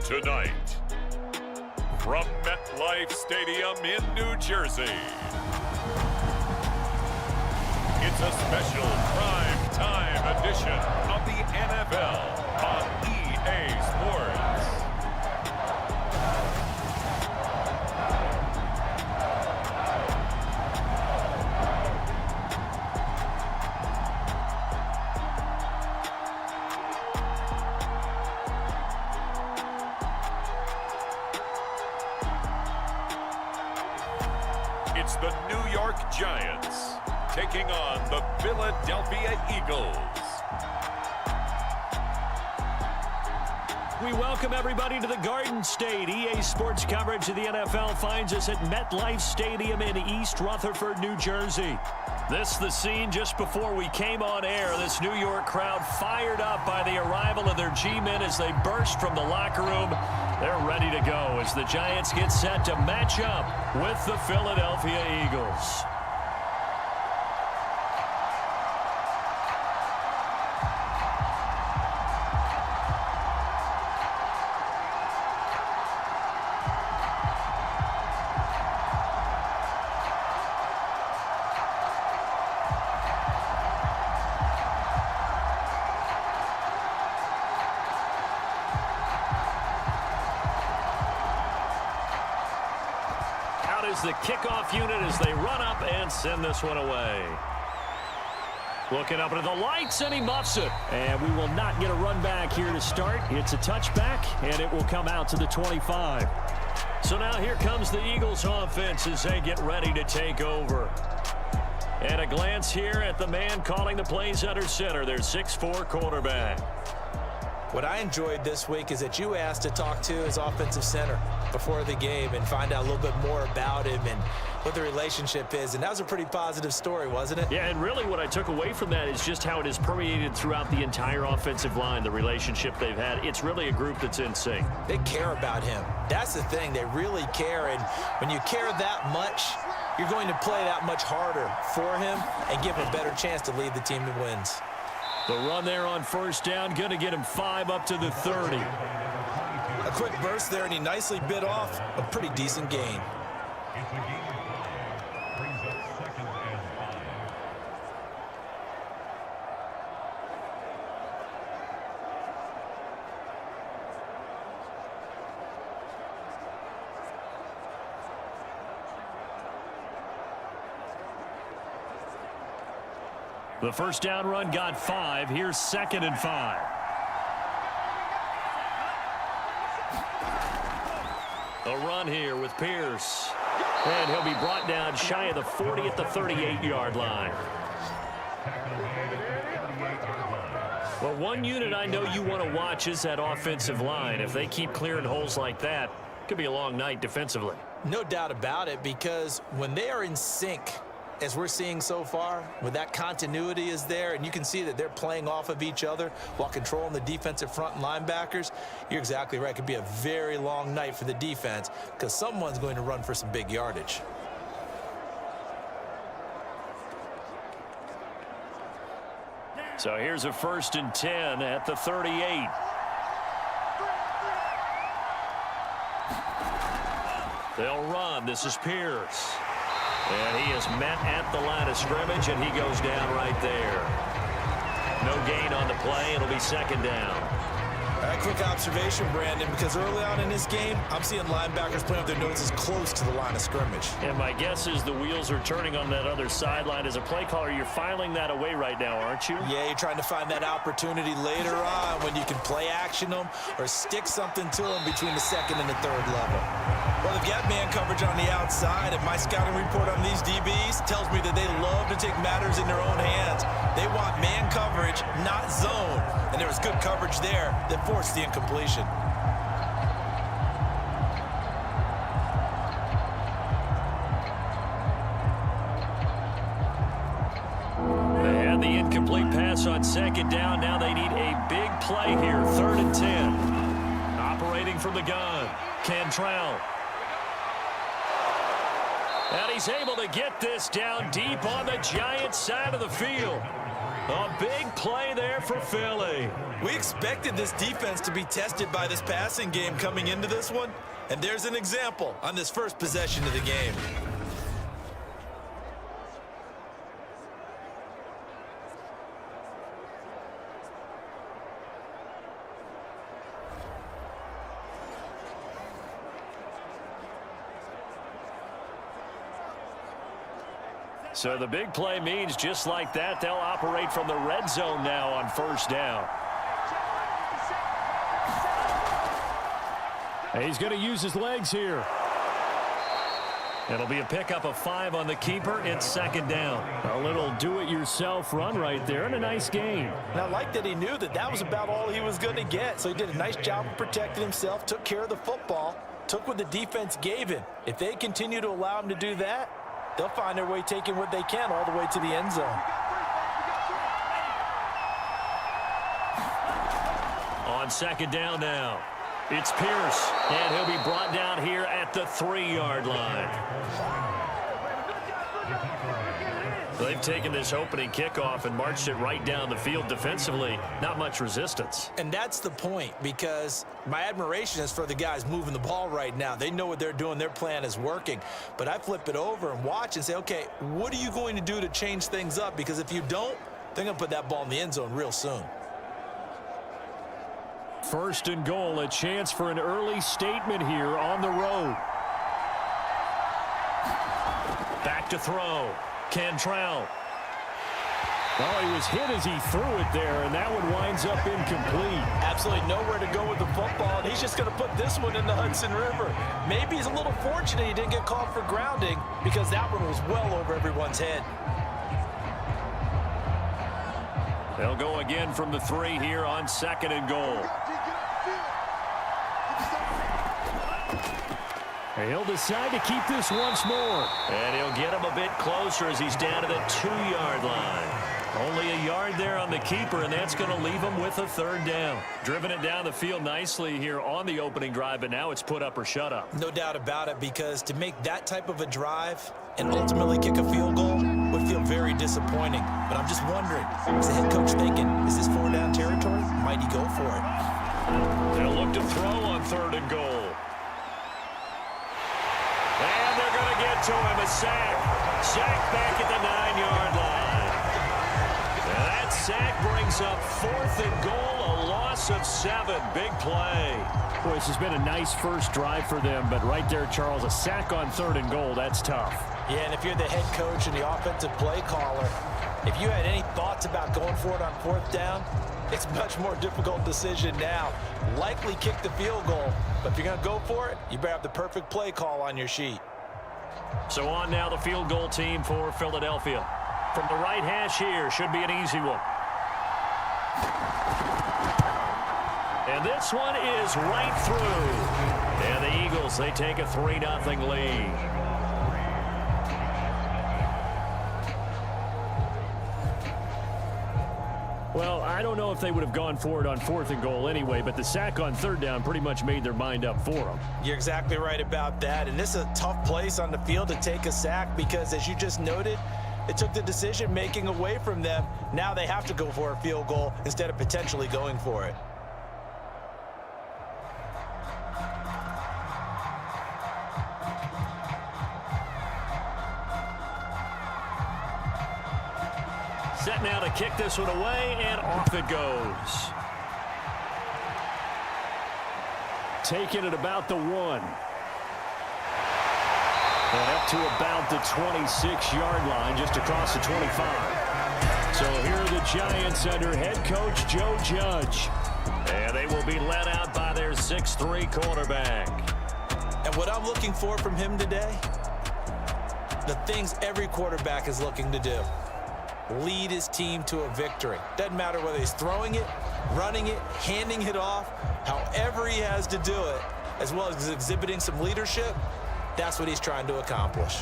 Tonight, from MetLife Stadium in New Jersey, it's a special prime time edition of the NFL on EA Sports. It's the New York Giants taking on the Philadelphia Eagles. We welcome everybody to the Garden State. EA Sports coverage of the NFL finds us at MetLife Stadium in East Rutherford, New Jersey. This is the scene just before we came on air. This New York crowd fired up by the arrival of their G-men as they burst from the locker room. They're ready to go as the Giants get set to match up with the Philadelphia Eagles. Is the kickoff unit as they run up and send this one away. Looking up into the lights, and he muffs it. And we will not get a run back here to start. It's a touchback, and it will come out to the 25. So now here comes the Eagles offense as they get ready to take over. And a glance here at the man calling the plays under center, their 6'4" quarterback. What I enjoyed this week is that you asked to talk to his offensive center before the game and find out a little bit more about him and what the relationship is. And that was a pretty positive story, wasn't it? Yeah, and really what I took away from that is just how it is permeated throughout the entire offensive line, the relationship they've had. It's really a group that's in sync. They care about him. That's the thing. They really care. And when you care that much, you're going to play that much harder for him and give him a better chance to lead the team to wins. The run there on first down, going to get him 5 up to the 30. A quick burst there, and he nicely bit off a pretty decent gain. The first down run got 5. Here's 2nd and 5. A run here with Pierce. And he'll be brought down shy of the 40 at the 38-yard line. Well, one unit I know you want to watch is that offensive line. If they keep clearing holes like that, it could be a long night defensively. No doubt about it, because when they are in sync, as we're seeing so far, when that continuity is there and you can see that they're playing off of each other while controlling the defensive front and linebackers, you're exactly right. It could be a very long night for the defense because someone's going to run for some big yardage. So here's a 1st and 10 at the 38. They'll run. This is Pierce. And he is met at the line of scrimmage, and he goes down right there. No gain on the play. It'll be 2nd down. All right, quick observation, Brandon, because early on in this game, I'm seeing linebackers playing with their noses close to the line of scrimmage. And my guess is the wheels are turning on that other sideline. As a play caller, you're filing that away right now, aren't you? Yeah, you're trying to find that opportunity later on when you can play action them or stick something to them between the 2nd and the 3rd level. Well, they've got man coverage on the outside, and my scouting report on these DBs tells me that they love to take matters in their own hands. They want man coverage, not zone. And there was good coverage there that forced the incompletion. They had the incomplete pass on 2nd down. Now they need a big play here. 3rd and 10. Operating from the gun, Cantrell. And he's able to get this down deep on the Giants side of the field. A big play there for Philly. We expected this defense to be tested by this passing game coming into this one, and there's an example on this first possession of the game. So the big play means just like that, they'll operate from the red zone now on first down. He's going to use his legs here. It'll be a pickup of 5 on the keeper. It's second down. A little do-it-yourself run right there and a nice gain. And I like that he knew that that was about all he was going to get. So he did a nice job of protecting himself, took care of the football, took what the defense gave him. If they continue to allow him to do that, they'll find their way taking what they can all the way to the end zone. On second down now, it's Pierce, and he'll be brought down here at the 3-yard line. They've taken this opening kickoff and marched it right down the field defensively. Not much resistance. And that's the point, because my admiration is for the guys moving the ball right now. They know what they're doing. Their plan is working. But I flip it over and watch and say, okay, what are you going to do to change things up? Because if you don't, they're going to put that ball in the end zone real soon. First and goal, a chance for an early statement here on the road. Back to throw. Cantrell. Oh, he was hit as he threw it there, and that one winds up incomplete. Absolutely nowhere to go with the football, and he's just going to put this one in the Hudson River. Maybe he's a little fortunate he didn't get called for grounding, because that one was well over everyone's head. They'll go again from the 3 here on second and goal. He'll decide to keep this once more. And he'll get him a bit closer as he's down to the 2-yard line. Only a yard there on the keeper, and that's going to leave him with a third down. Driven it down the field nicely here on the opening drive, but now it's put up or shut up. No doubt about it, because to make that type of a drive and ultimately kick a field goal would feel very disappointing. But I'm just wondering, is the head coach thinking, is this 4-down territory? Might he go for it? They'll look to throw on third and goal. And they're going to get to him, a sack. Sack back at the 9-yard line. And that sack brings up fourth and goal, a loss of 7. Big play. Boy, this has been a nice first drive for them, but right there, Charles, a sack on third and goal, that's tough. Yeah, and if you're the head coach and the offensive play caller, if you had any thoughts about going for it on fourth down, it's a much more difficult decision now. Likely kick the field goal, but if you're going to go for it, you better have the perfect play call on your sheet. So on now the field goal team for Philadelphia. From the right hash here, should be an easy one. And this one is right through. And the Eagles, they take a 3-0 lead. Well, I don't know if they would have gone for it on fourth and goal anyway, but the sack on third down pretty much made their mind up for them. You're exactly right about that, and this is a tough place on the field to take a sack because, as you just noted, it took the decision-making away from them. Now they have to go for a field goal instead of potentially going for it. Set now to kick this one away, and off it goes. Taking it about the 1. And up to about the 26-yard line, just across the 25. So here are the Giants under head coach Joe Judge. And they will be led out by their 6'3" quarterback. And what I'm looking for from him today, the things every quarterback is looking to do. Lead his team to a victory. Doesn't matter whether he's throwing it, running it, handing it off, however he has to do it, as well as exhibiting some leadership, that's what he's trying to accomplish.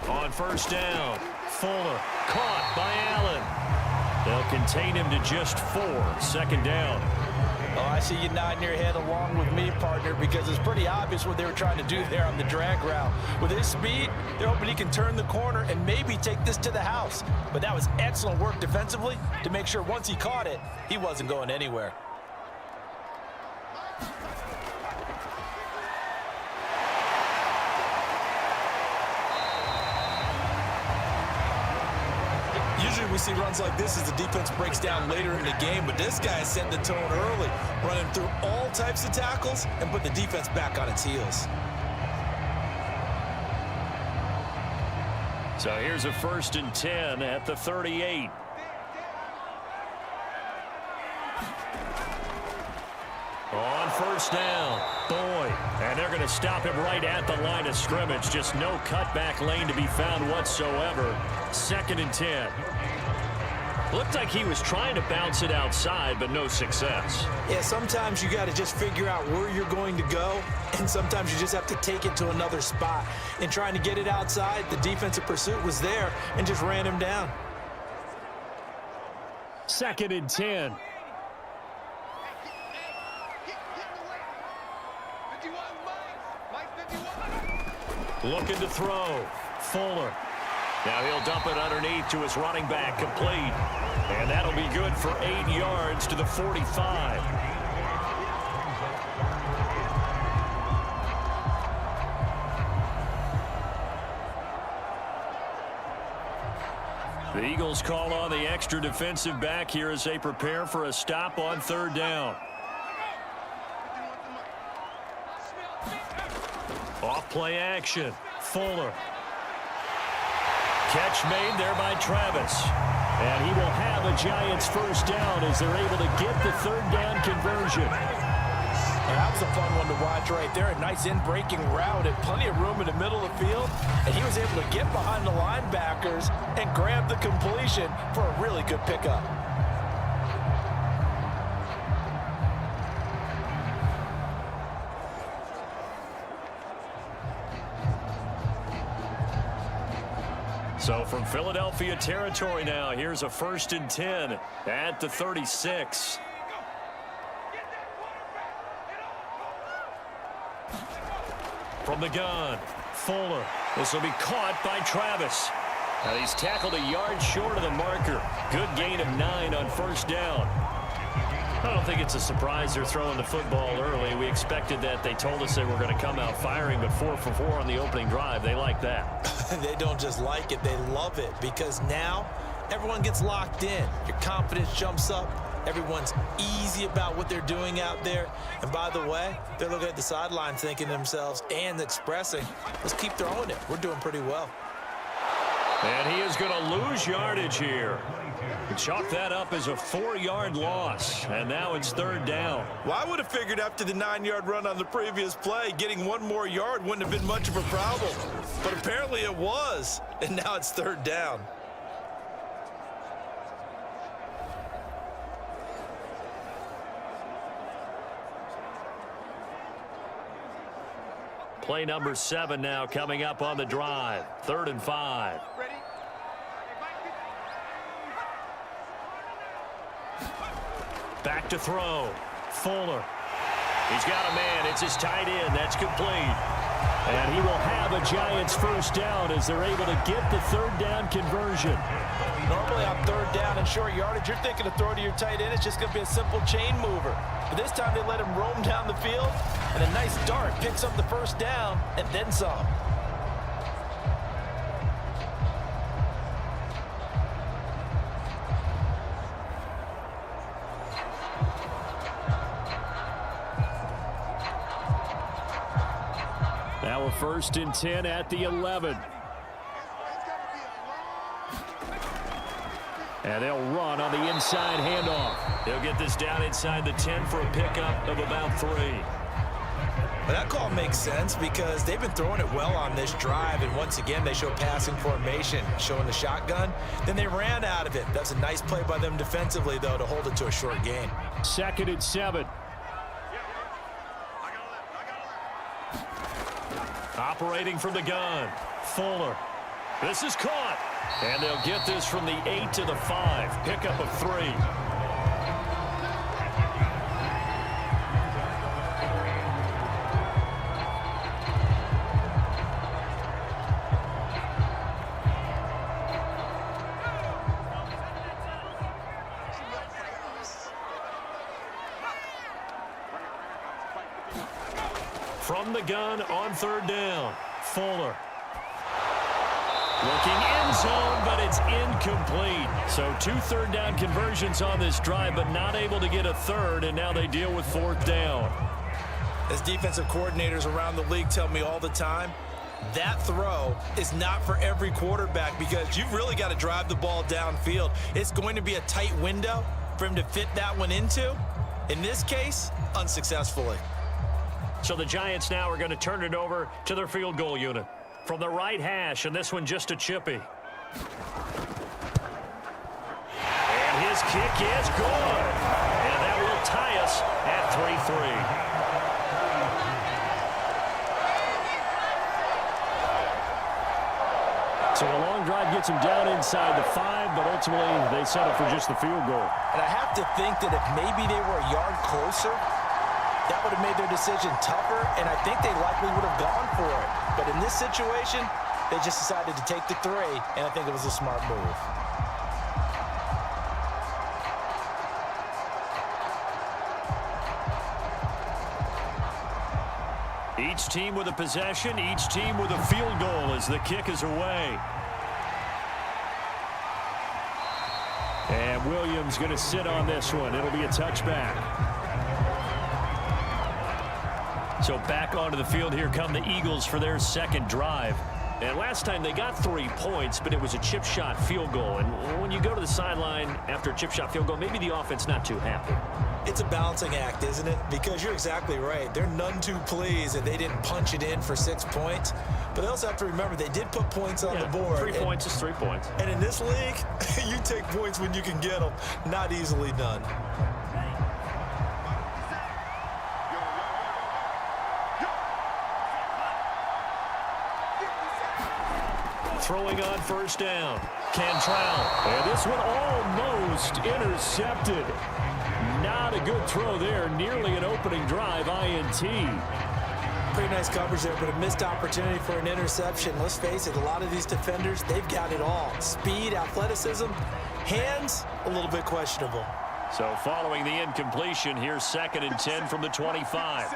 On first down, Fuller caught by Allen. They'll contain him to just 4. Second down. Oh, I see you nodding your head along with me, partner, because it's pretty obvious what they were trying to do there on the drag route. With his speed, they're hoping he can turn the corner and maybe take this to the house. But that was excellent work defensively to make sure once he caught it, he wasn't going anywhere. Usually we see runs like this as the defense breaks down later in the game, but this guy is setting the tone early, running through all types of tackles and put the defense back on its heels. So here's a 1st and 10 at the 38. On first down, Boyd. And they're going to stop him right at the line of scrimmage. Just no cutback lane to be found whatsoever. 2nd and 10. Looked like he was trying to bounce it outside, but no success. Yeah, sometimes you got to just figure out where you're going to go, and sometimes you just have to take it to another spot. In trying to get it outside, the defensive pursuit was there and just ran him down. 2nd and 10. Looking to throw. Fuller. Now he'll dump it underneath to his running back, complete. And that'll be good for 8 yards to the 45. The Eagles call on the extra defensive back here as they prepare for a stop on 3rd down. Off play action. Fuller. Catch made there by Travis. And he will have a Giants 1st down as they're able to get the 3rd down conversion. That was a fun one to watch right there. A nice in-breaking route and plenty of room in the middle of the field. And he was able to get behind the linebackers and grab the completion for a really good pickup. So from Philadelphia territory now, here's a 1st and 10 at the 36. From the gun, Fuller. This will be caught by Travis. Now he's tackled a yard short of the marker. Good gain of 9 on 1st down. I don't think it's a surprise they're throwing the football early. We expected that. They told us they were going to come out firing, but 4 for 4 on the opening drive. They like that. They don't just like it, they love it, because now everyone gets locked in. Your confidence jumps up. Everyone's easy about what they're doing out there. And by the way, they're looking at the sideline thinking to themselves and expressing, let's keep throwing it. We're doing pretty well. And he is going to lose yardage here. Chalk that up as a 4-yard loss. And now it's 3rd down. Well, I would have figured after the 9-yard run on the previous play, getting 1 more yard wouldn't have been much of a problem. But apparently it was. And now it's 3rd down. Play number 7 now coming up on the drive. 3rd and 5. Back to throw. Fuller. He's got a man. It's his tight end. That's complete. And he will have a Giants 1st down as they're able to get the 3rd down conversion. Normally on 3rd down and short yardage, you're thinking to throw to your tight end. It's just going to be a simple chain mover. But this time they let him roam down the field, and a nice dart picks up the 1st down and then some. Now a 1st and 10 at the 11. And they'll run on the inside handoff. They'll get this down inside the 10 for a pickup of about 3. But that call makes sense because they've been throwing it well on this drive, and once again they show passing formation, showing the shotgun. Then they ran out of it. That's a nice play by them defensively, though, to hold it to a short gain. 2nd and 7. Operating from the gun, Fuller. This is caught. And they'll get this from the 8 to the 5. Pickup of 3. From the gun on 3rd down, Fuller. Looking end zone, but it's incomplete. So 2 third down conversions on this drive, but not able to get a third, and now they deal with 4th down. As defensive coordinators around the league tell me all the time, that throw is not for every quarterback because you've really got to drive the ball downfield. It's going to be a tight window for him to fit that one into. In this case, unsuccessfully. So the Giants now are going to turn it over to their field goal unit. From the right hash, and this one just a chippy. And his kick is good. And that will tie us at 3-3. So a long drive gets him down inside the 5, but ultimately they settle for just the field goal. And I have to think that if maybe they were a yard closer, that would have made their decision tougher, and I think they likely would have gone for it. But in this situation, they just decided to take the 3, and I think it was a smart move. Each team with a possession, each team with a field goal as the kick is away. And Williams going to sit on this one. It'll be a touchback. So back onto the field, here come the Eagles for their 2nd drive. And last time they got 3 points, but it was a chip shot field goal. And when you go to the sideline after a chip shot field goal, maybe the offense not too happy. It's a balancing act, isn't it? Because you're exactly right. They're none too pleased that they didn't punch it in for 6 points. But they also have to remember they did put points on the board. 3 points is 3 points. And in this league, you take points when you can get them. Not easily done. Throwing on 1st down. Cantrell. And this one almost intercepted. Not a good throw there. Nearly an opening drive, INT. Pretty nice coverage there, but a missed opportunity for an interception. Let's face it, a lot of these defenders, they've got it all. Speed, athleticism, hands, a little bit questionable. So following the incompletion, here's 2nd and 10 from the 25.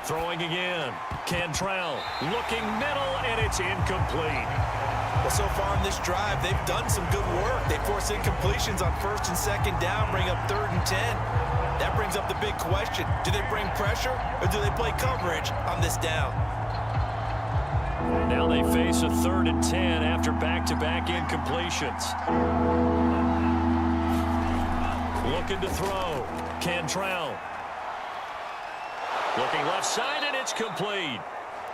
Throwing again. Cantrell looking middle, and it's incomplete. Well, so far in this drive, they've done some good work. They force incompletions on 1st and 2nd down, bring up 3rd and 10. That brings up the big question. Do they bring pressure, or do they play coverage on this down? Now they face a 3rd and 10 after back-to-back incompletions. Looking to throw. Cantrell. Looking left side, and it's complete.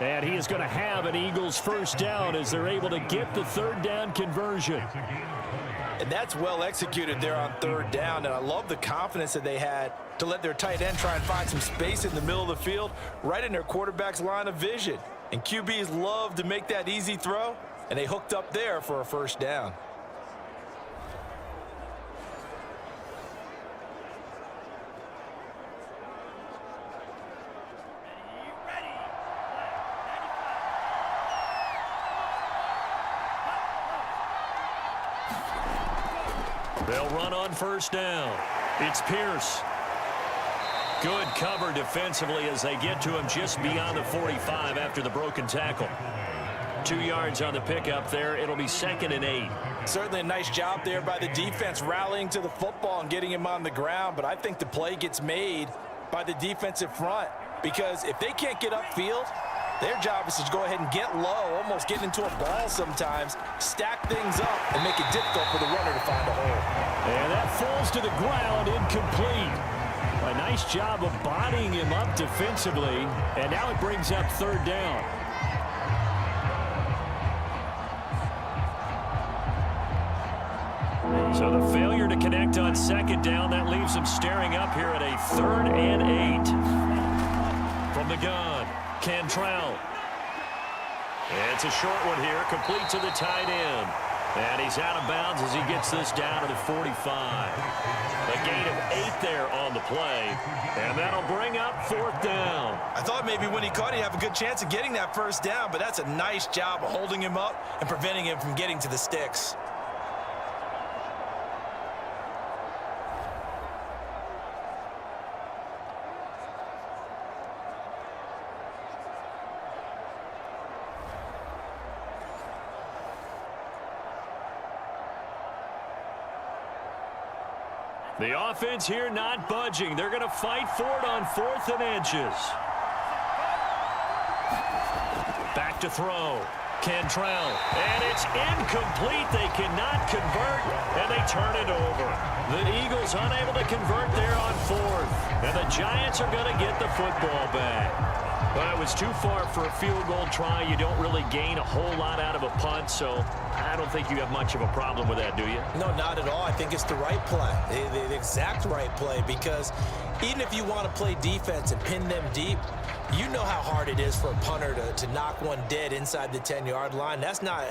And he is going to have an Eagles 1st down as they're able to get the 3rd down conversion. And that's well executed there on 3rd down. And I love the confidence that they had to let their tight end try and find some space in the middle of the field, right in their quarterback's line of vision. And QBs love to make that easy throw, and they hooked up there for a 1st down. They'll run on 1st down. It's Pierce. Good cover defensively as they get to him just beyond the 45 after the broken tackle. 2 yards on the pickup there. It'll be 2nd and 8. Certainly a nice job there by the defense rallying to the football and getting him on the ground, but I think the play gets made by the defensive front because if they can't get upfield, their job is to go ahead and get low, almost get into a ball sometimes, stack things up, and make it difficult for the runner to find a hole. And that falls to the ground, incomplete. A nice job of bodying him up defensively, and now it brings up 3rd down. So the failure to connect on 2nd down, that leaves him staring up here at a 3rd and 8. From the gun, Cantrell. It's a short one here, complete to the tight end. And he's out of bounds as he gets this down to the 45. A gain of 8 there on the play. And that'll bring up 4th down. I thought maybe when he caught it, he'd have a good chance of getting that first down, but that's a nice job of holding him up and preventing him from getting to the sticks. The offense here not budging. They're going to fight for it on 4th and inches. Back to throw. Cantrell. And it's incomplete. They cannot convert, and they turn it over. The Eagles unable to convert there on 4th. And the Giants are going to get the football back. But it was too far for a field goal try. You don't really gain a whole lot out of a punt, so I don't think you have much of a problem with that, do you? No, not at all. I think it's the right play, the exact right play, because even if you want to play defense and pin them deep, you know how hard it is for a punter to knock one dead inside the 10-yard line. That's not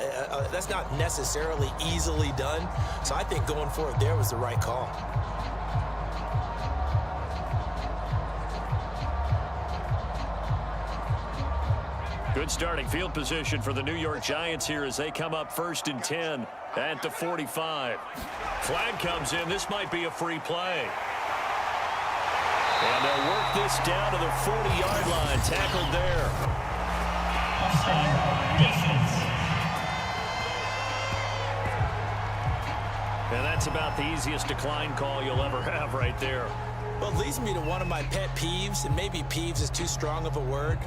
necessarily easily done. So I think going for it there was the right call. Good starting field position for the New York Giants here as they come up 1st and 10 at the 45. Flag comes in. This might be a free play. And they'll work this down to the 40-yard line. Tackled there. And that's about the easiest decline call you'll ever have right there. Well, it leads me to one of my pet peeves, and maybe peeves is too strong of a word,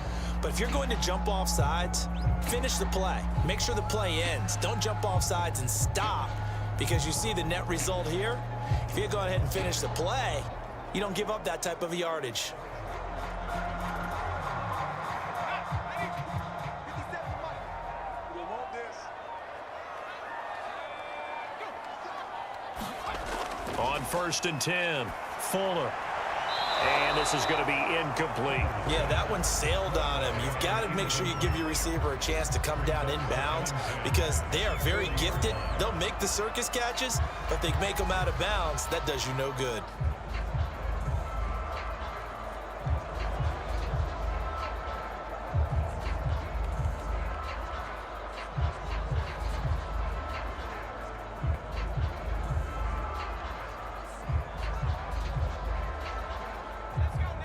but if you're going to jump off sides, finish the play. Make sure the play ends. Don't jump off sides and stop, because you see the net result here. If you go ahead and finish the play, you don't give up that type of yardage. On 1st and 10, Fuller. And this is going to be incomplete. Yeah, that one sailed on him. You've got to make sure you give your receiver a chance to come down inbounds because they are very gifted. They'll make the circus catches, but they make them out of bounds. That does you no good.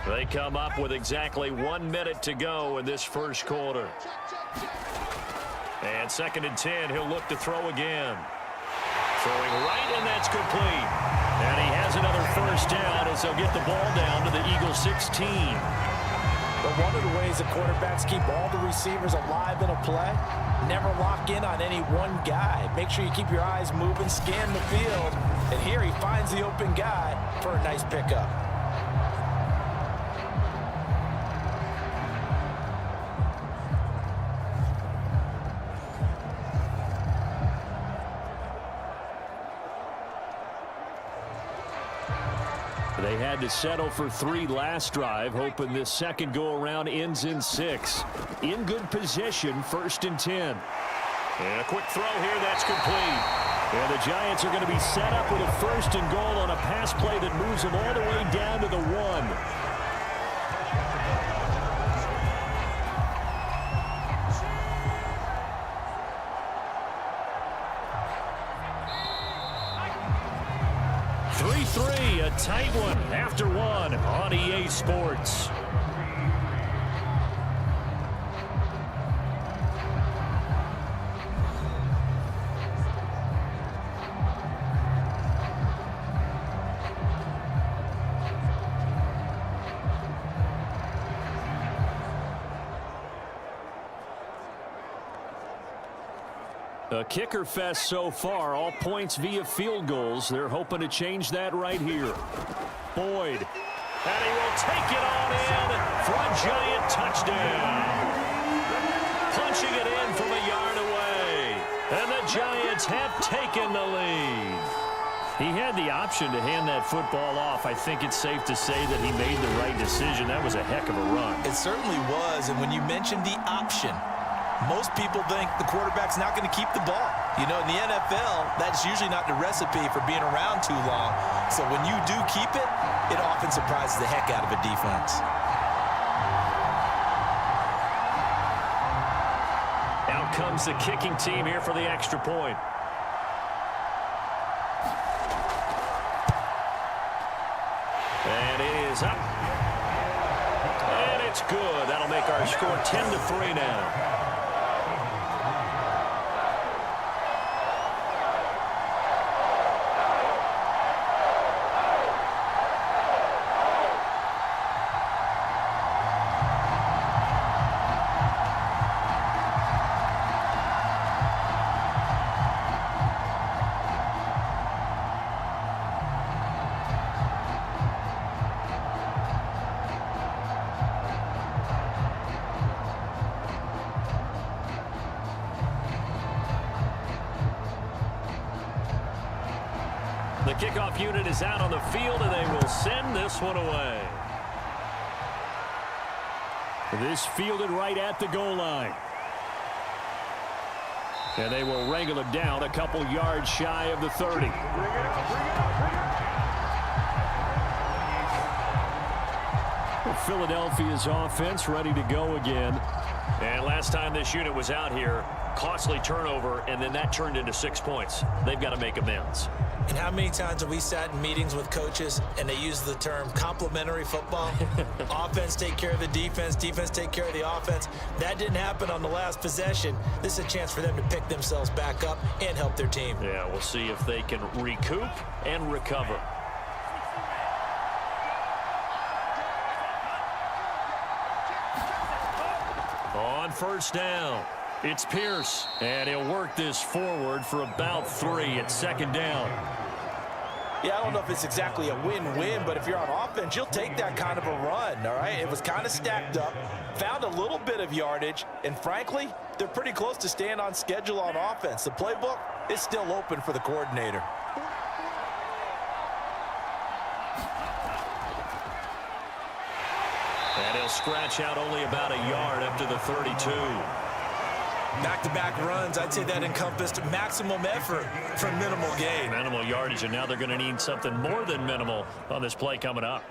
They come up with exactly 1 minute to go in this first quarter. And 2nd and 10, he'll look to throw again. Throwing right, and that's complete. And he has another first down as they'll get the ball down to the Eagles 16. But one of the ways the quarterbacks keep all the receivers alive in a play, never lock in on any one guy. Make sure you keep your eyes moving, scan the field, and here he finds the open guy for a nice pickup. They had to settle for 3 last drive, hoping this second go-around ends in 6. In good position, 1st and 10. And a quick throw here, that's complete. And the Giants are going to be set up with a 1st and goal on a pass play that moves them all the way down to the 1. A tight one after 1 on EA Sports. A kicker fest so far, all points via field goals. They're hoping to change that right here. Boyd, and he will take it on in for a Giant touchdown. Punching it in from a yard away, and the Giants have taken the lead. He had the option to hand that football off. I think it's safe to say that he made the right decision. That was a heck of a run. It certainly was, and when you mentioned the option, most people think the quarterback's not going to keep the ball. You know, in the NFL, that's usually not the recipe for being around too long. So when you do keep it, it often surprises the heck out of a defense. Out comes the kicking team here for the extra point. And it is up. And it's good. That'll make our score 10-3 now. The kickoff unit is out on the field, and they will send this one away. This fielded right at the goal line. And they will wrangle it down a couple yards shy of the 30. Philadelphia's offense ready to go again. And last time this unit was out here, costly turnover, and then that turned into 6 points. They've got to make amends. And how many times have we sat in meetings with coaches and they use the term complementary football? Offense take care of the defense, defense take care of the offense. That didn't happen on the last possession. This is a chance for them to pick themselves back up and help their team. Yeah, we'll see if they can recoup and recover. On first down, it's Pierce, and he'll work this forward for about 3 at second down. Yeah, I don't know if it's exactly a win-win, but if you're on offense, you'll take that kind of a run, all right? It was kind of stacked up, found a little bit of yardage, and frankly, they're pretty close to staying on schedule on offense. The playbook is still open for the coordinator. And he'll scratch out only about a yard up to the 32. Back-to-back runs, I'd say that encompassed maximum effort for minimal gain. Minimal yardage, and now they're going to need something more than minimal on this play coming up.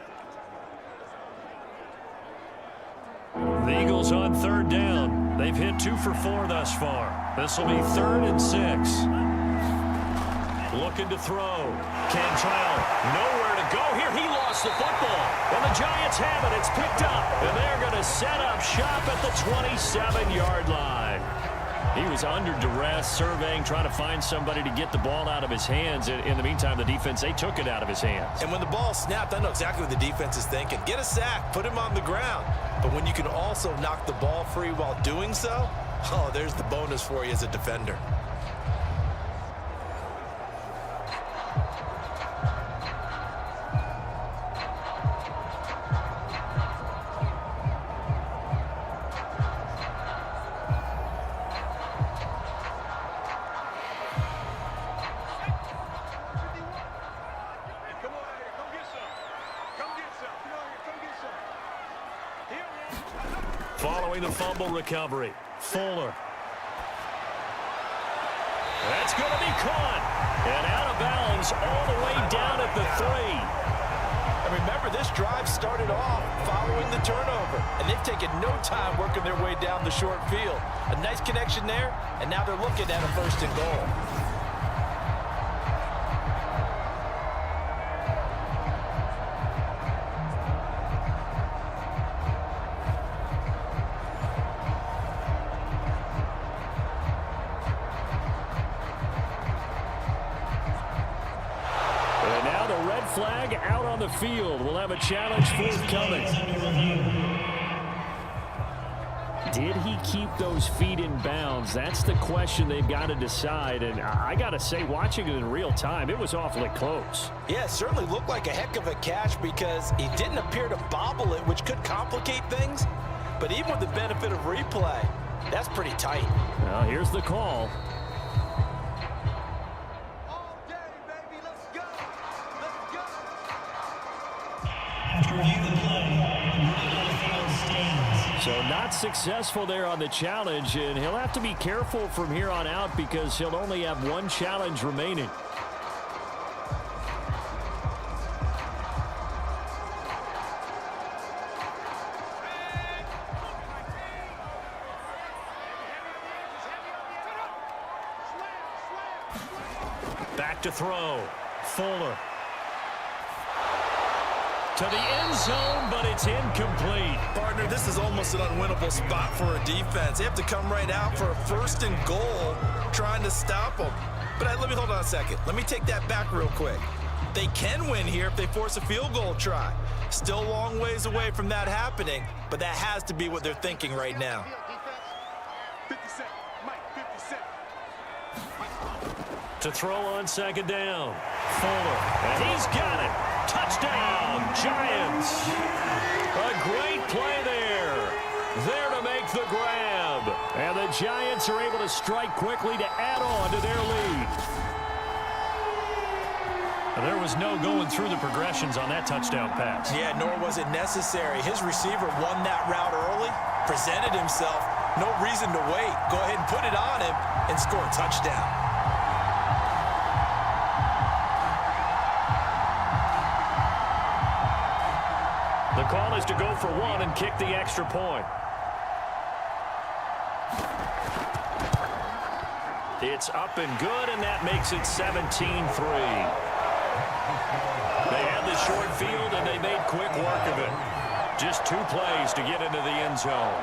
The Eagles on third down. They've hit 2 for 4 thus far. This will be 3rd and 6. Looking to throw. Cantrell, nowhere to go here. He lost the football. And the Giants have it. It's picked up. And they're going to set up shop at the 27-yard line. He was under duress, surveying, trying to find somebody to get the ball out of his hands. In the meantime, the defense, they took it out of his hands. And when the ball snapped, I know exactly what the defense is thinking. Get a sack, put him on the ground. But when you can also knock the ball free while doing so, oh, there's the bonus for you as a defender. Following the fumble recovery, Fuller. That's going to be caught. And out of bounds all the way down at the 3. And remember, this drive started off following the turnover. And they've taken no time working their way down the short field. A nice connection there, and now they're looking at a 1st and goal. Flag out on the field. We'll have a challenge forthcoming. Did he keep those feet in bounds? That's the question they've got to decide. And I got to say, watching it in real time, it was awfully close. Yeah, it certainly looked like a heck of a catch because he didn't appear to bobble it, which could complicate things. But even with the benefit of replay, that's pretty tight. Well, here's the call. After review the play, the field stands. So not successful there on the challenge, and he'll have to be careful from here on out because he'll only have one challenge remaining. Back to throw. Fuller. To the end zone, but it's incomplete. Partner, this is almost an unwinnable spot for a defense. They have to come right out for a 1st and goal, trying to stop them. But let me hold on a second. Let me take that back real quick. They can win here if they force a field goal try. Still a long ways away from that happening, but that has to be what they're thinking right now. To throw on 2nd down. Fuller. And he's got it. Touchdown, Giants. A great play there. There to make the grab. And the Giants are able to strike quickly to add on to their lead. There was no going through the progressions on that touchdown pass. Yeah, nor was it necessary. His receiver won that route early, presented himself. No reason to wait. Go ahead and put it on him and score a touchdown. The call is to go for one and kick the extra point. It's up and good, and that makes it 17-3. They had the short field, and they made quick work of it. Just 2 plays to get into the end zone.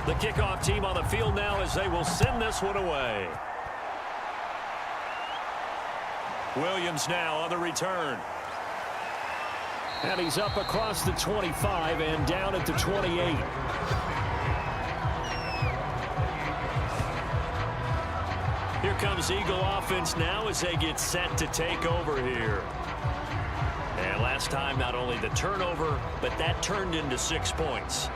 The kickoff team on the field now as they will send this one away. Williams now on the return. And he's up across the 25 and down at the 28. Here comes Eagle offense now as they get set to take over here. And last time, not only the turnover, but that turned into 6 points.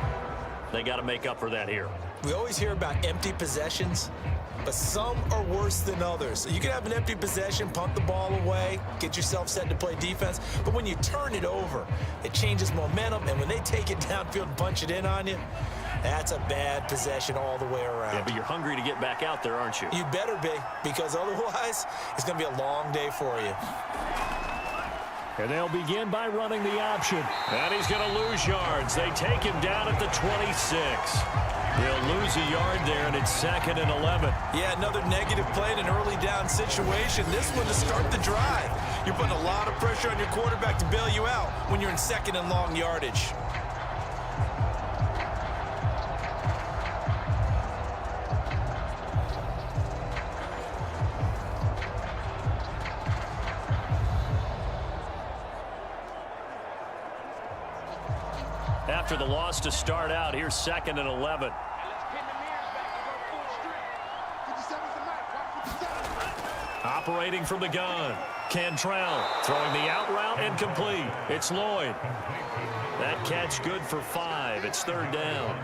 They got to make up for that here. We always hear about empty possessions, but some are worse than others. You can have an empty possession, punt the ball away, get yourself set to play defense, but when you turn it over, it changes momentum, and when they take it downfield and punch it in on you, that's a bad possession all the way around. Yeah, but you're hungry to get back out there, aren't you? You better be, because otherwise, it's going to be a long day for you. And they'll begin by running the option. And he's going to lose yards. They take him down at the 26. He'll lose a yard there, and it's 2nd and 11. Yeah, another negative play in an early down situation. This one to start the drive. You're putting a lot of pressure on your quarterback to bail you out when you're in 2nd and long yardage. After the loss to start out, here's 2nd and 11. Operating from the gun. Cantrell throwing the out route and complete. It's Lloyd. That catch good for 5. It's 3rd down.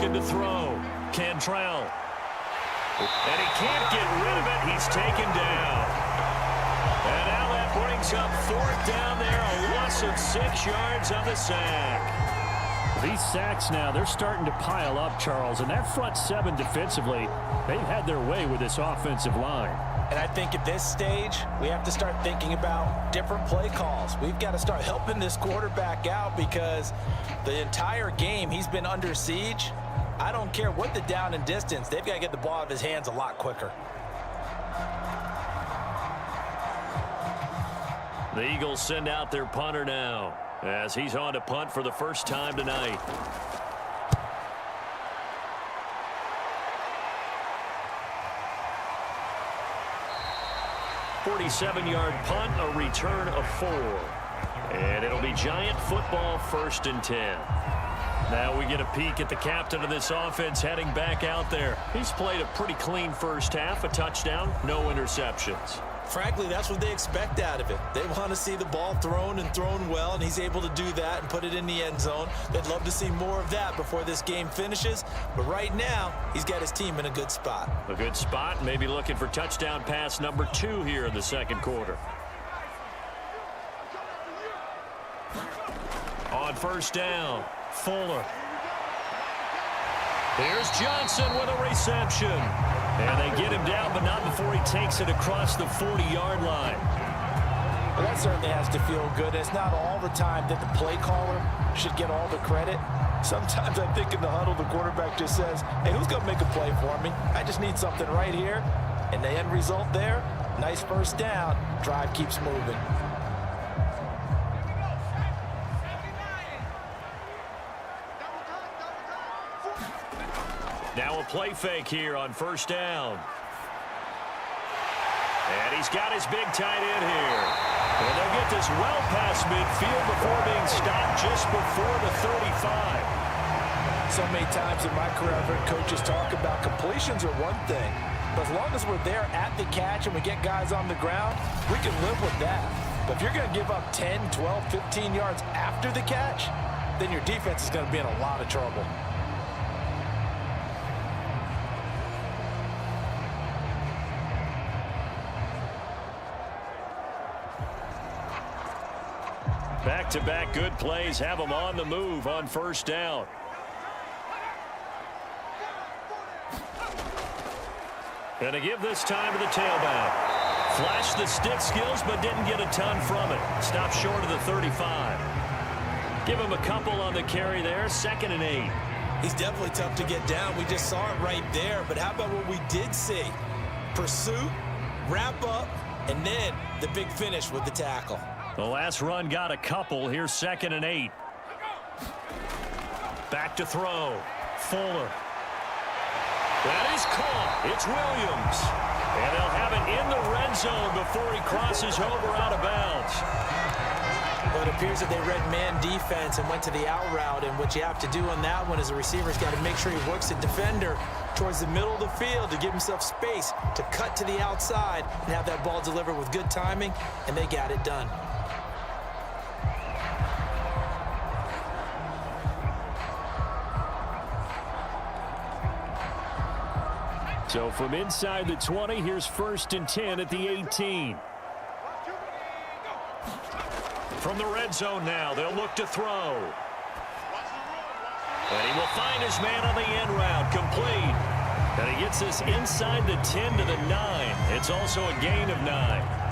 To throw. Cantrell. And he can't get rid of it. He's taken down. And now that brings up 4th down there. A loss of 6 yards on the sack. These sacks now, they're starting to pile up, Charles. And that front 7 defensively, they've had their way with this offensive line. And I think at this stage, we have to start thinking about different play calls. We've got to start helping this quarterback out because the entire game he's been under siege. I don't care what the down and distance. They've got to get the ball out of his hands a lot quicker. The Eagles send out their punter now as he's on to punt for the first time tonight. 47-yard punt, a return of 4. And it'll be Giant football, 1st and 10. Now we get a peek at the captain of this offense heading back out there. He's played a pretty clean first half, a touchdown, no interceptions. Frankly, that's what they expect out of it. They want to see the ball thrown and thrown well, and he's able to do that and put it in the end zone. They'd love to see more of that before this game finishes, but right now, he's got his team in a good spot. A good spot, maybe looking for touchdown pass number 2 here in the second quarter. On first down, Fuller. Here's Johnson with a reception. And they get him down, but not before he takes it across the 40-yard line. Well, that certainly has to feel good. It's not all the time that the play caller should get all the credit. Sometimes I think in the huddle, the quarterback just says, hey, who's going to make a play for me? I just need something right here. And the end result there, nice first down. Drive keeps moving. Now a play fake here on first down. And he's got his big tight end here. And they'll get this well past midfield before being stopped just before the 35. So many times in my career, I've heard coaches talk about completions are one thing. But as long as we're there at the catch and we get guys on the ground, we can live with that. But if you're going to give up 10, 12, 15 yards after the catch, then your defense is going to be in a lot of trouble. Back-to-back good plays have them on the move on first down. Gonna give this time to the tailback. Flashed the stick skills, but didn't get a ton from it. Stopped short of the 35. Give him a couple on the carry there, 2nd and 8. He's definitely tough to get down. We just saw it right there. But how about what we did see? Pursuit, wrap up, and then the big finish with the tackle. The last run got a couple. Here's 2nd and 8. Back to throw. Fuller. That is caught. It's Williams. And they'll have it in the red zone before he crosses over out of bounds. Well, it appears that they read man defense and went to the out route. And what you have to do on that one is the receiver's got to make sure he works the defender towards the middle of the field to give himself space to cut to the outside and have that ball delivered with good timing. And they got it done. So from inside the 20, here's 1st and 10 at the 18. From the red zone now, they'll look to throw. And he will find his man on the end route, complete. And he gets this inside the 10 to the 9. It's also a gain of 9.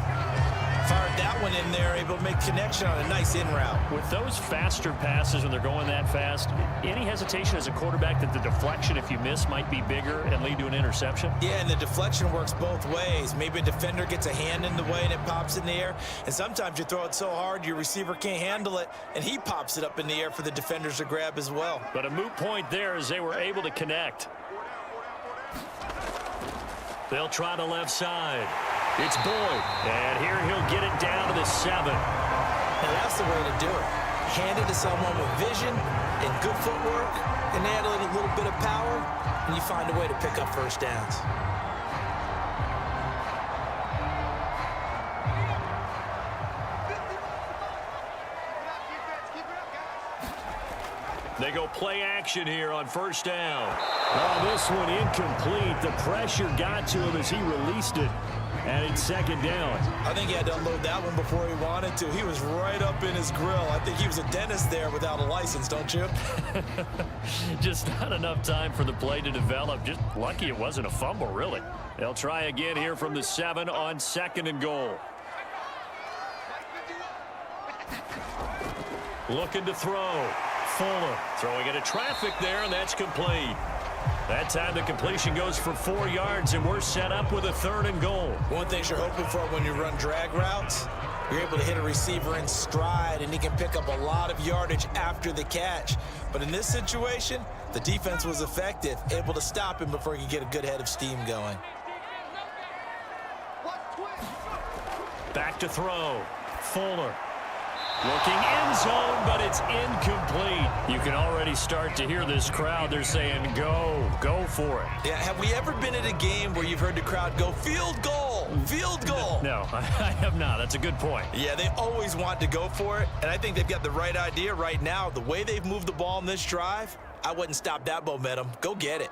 Fired that one in there, able to make connection on a nice in route. With those faster passes when they're going that fast, any hesitation as a quarterback that the deflection, if you miss, might be bigger and lead to an interception? Yeah, and the deflection works both ways. Maybe a defender gets a hand in the way and it pops in the air. And sometimes you throw it so hard your receiver can't handle it, and he pops it up in the air for the defenders to grab as well. But a moot point there as they were able to connect. They'll try the left side. It's Boyd, and here he'll get it down to the 7. Now that's the way to do it. Hand it to someone with vision and good footwork, and add a little bit of power, and you find a way to pick up first downs. They go play action here on first down. Oh, this one incomplete. The pressure got to him as he released it. And it's 2nd down. I think he had to unload that one before he wanted to. He was right up in his grill. I think he was a dentist there without a license, don't you? Just not enough time for the play to develop. Just lucky it wasn't a fumble, really. They'll try again here from the 7 on 2nd and goal. Looking to throw. Fuller throwing into traffic there, and that's complete. That time the completion goes for 4 yards, and we're set up with a 3rd and goal. One thing you're hoping for when you run drag routes, you're able to hit a receiver in stride, and he can pick up a lot of yardage after the catch. But in this situation, the defense was effective, able to stop him before he could get a good head of steam going. Back to throw. Fuller. Looking end zone, but it's incomplete. You can already start to hear this crowd. They're saying, go for it. Yeah, have we ever been at a game where you've heard the crowd go, field goal, field goal? No, I have not. That's a good point. Yeah, they always want to go for it, and I think they've got the right idea right now. The way they've moved the ball in this drive, I wouldn't stop that momentum. Go get it.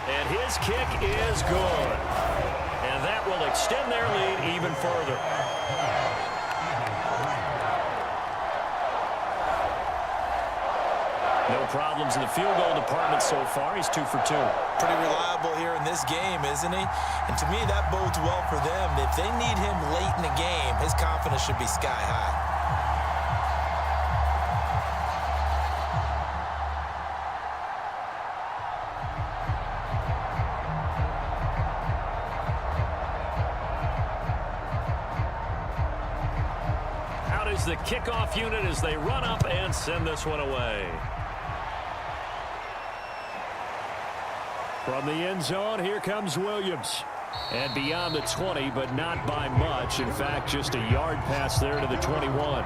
And his kick is good. And that will extend their lead even further. No problems in the field goal department so far. He's 2 for 2. Pretty reliable here in this game, isn't he? And to me, that bodes well for them. If they need him late in the game, his confidence should be sky high. The kickoff unit as they run up and send this one away. From the end zone, here comes Williams. And beyond the 20, but not by much. In fact, just a yard pass there to the 21.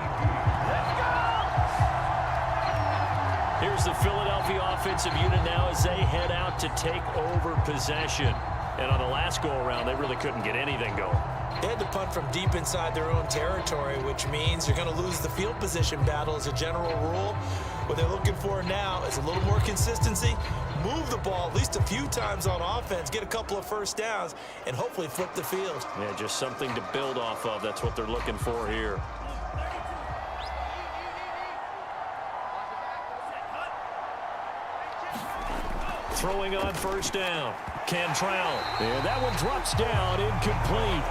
Here's the Philadelphia offensive unit now as they head out to take over possession. And on the last go-around, they really couldn't get anything going. They had to punt from deep inside their own territory, which means you're going to lose the field position battle as a general rule. What they're looking for now is a little more consistency, move the ball at least a few times on offense, get a couple of first downs, and hopefully flip the field. Yeah, just something to build off of. That's what they're looking for here. Throwing on first down. Cantrell. And that one drops down, incomplete.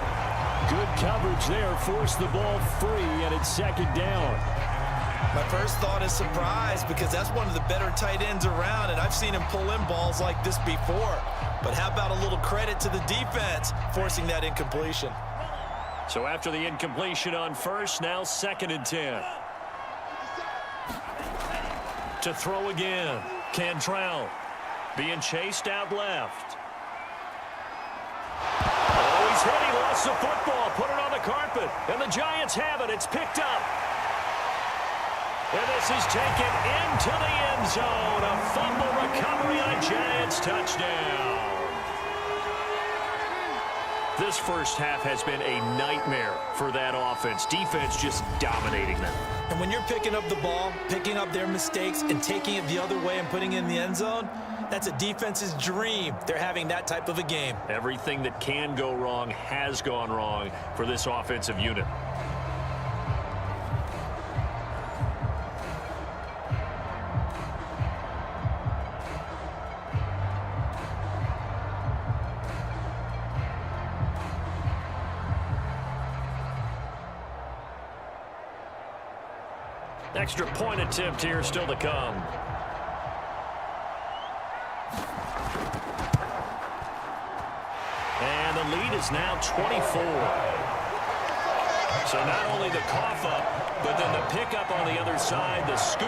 Good coverage there, forced the ball free, and it's second down. My first thought is surprise because that's one of the better tight ends around, and I've seen him pull in balls like this before. But how about a little credit to the defense forcing that incompletion? So after the incompletion on first, now 2nd and 10. To throw again. Cantrell being chased out left. Oh, he's hit. He lost the football. Put it on the carpet. And the Giants have it. It's picked up. And this is taken into the end zone. A fumble recovery on a Giants touchdown. This first half has been a nightmare for that offense. Defense just dominating them. And when you're picking up the ball, picking up their mistakes, and taking it the other way and putting it in the end zone, that's a defense's dream. They're having that type of a game. Everything that can go wrong has gone wrong for this offensive unit. Extra point attempt here still to come. And the lead is now 24. So not only the cough up, but then the pickup on the other side, the scoop,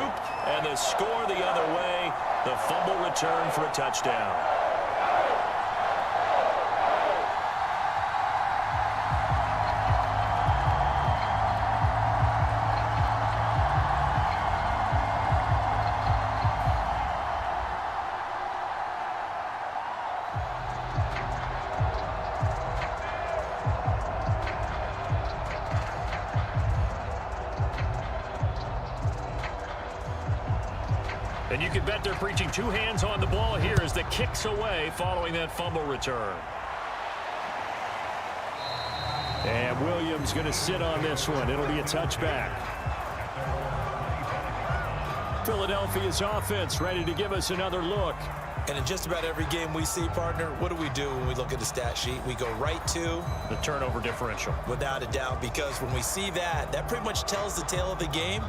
and the score the other way, the fumble return for a touchdown. And you can bet they're preaching two hands on the ball here as the kick's away following that fumble return. And Williams going to sit on this one. It'll be a touchback. Philadelphia's offense ready to give us another look. And in just about every game we see, partner, what do we do when we look at the stat sheet? We go right to the turnover differential. Without a doubt, because when we see that, that pretty much tells the tale of the game.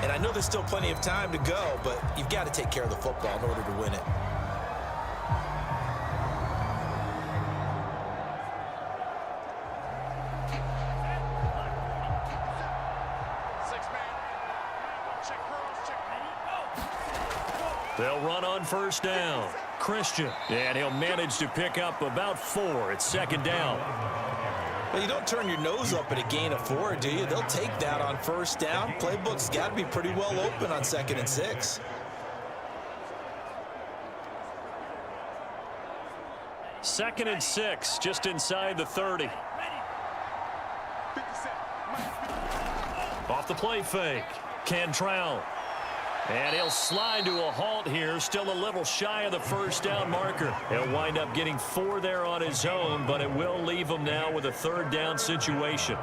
And I know there's still plenty of time to go, but you've got to take care of the football in order to win it. They'll run on first down. Christian. And he'll manage to pick up about 4. It's second down. Well, you don't turn your nose up at a gain of 4, do you? They'll take that on first down. Playbook's got to be pretty well open on 2nd and 6. Second and 6, just inside the 30. Off the play fake, Cantrell. And he'll slide to a halt here, still a little shy of the first down marker. He'll wind up getting 4 there on his own, but it will leave him now with a 3rd down situation.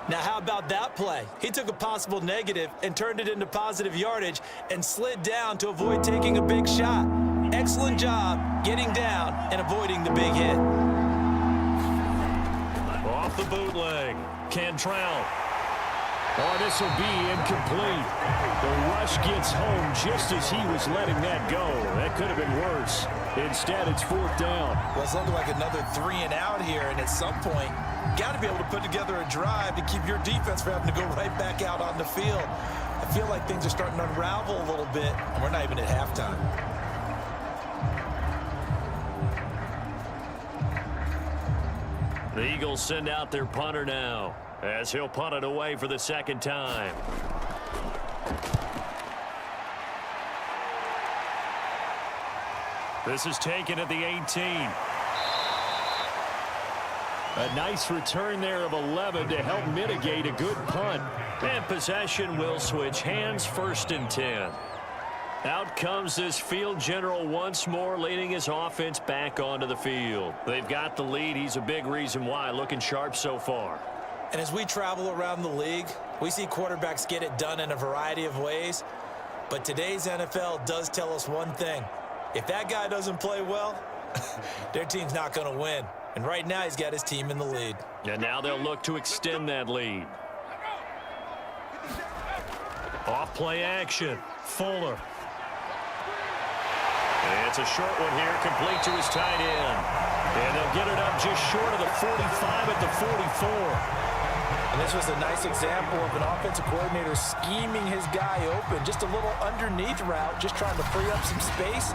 Now, how about that play? He took a possible negative and turned it into positive yardage and slid down to avoid taking a big shot. Excellent job getting down and avoiding the big hit. Off the bootleg, Cantrell. Oh, this will be incomplete. The rush gets home just as he was letting that go. That could have been worse. Instead, it's 4th down. Well, it's looking like another 3 and out here, and at some point, got to be able to put together a drive to keep your defense from having to go right back out on the field. I feel like things are starting to unravel a little bit, and we're not even at halftime. The Eagles send out their punter now, as he'll punt it away for the 2nd time. This is taken at the 18. A nice return there of 11 to help mitigate a good punt. And possession will switch hands, 1st and 10. Out comes this field general once more, leading his offense back onto the field. They've got the lead. He's a big reason why, looking sharp so far. And as we travel around the league, we see quarterbacks get it done in a variety of ways. But today's NFL does tell us one thing. If that guy doesn't play well, their team's not going to win. And right now, he's got his team in the lead. And now they'll look to extend that lead. Off play action, Fuller. And it's a short one here, complete to his tight end. And they'll get it up just short of the 45 at the 44. And this was a nice example of an offensive coordinator scheming his guy open. Just a little underneath route, just trying to free up some space,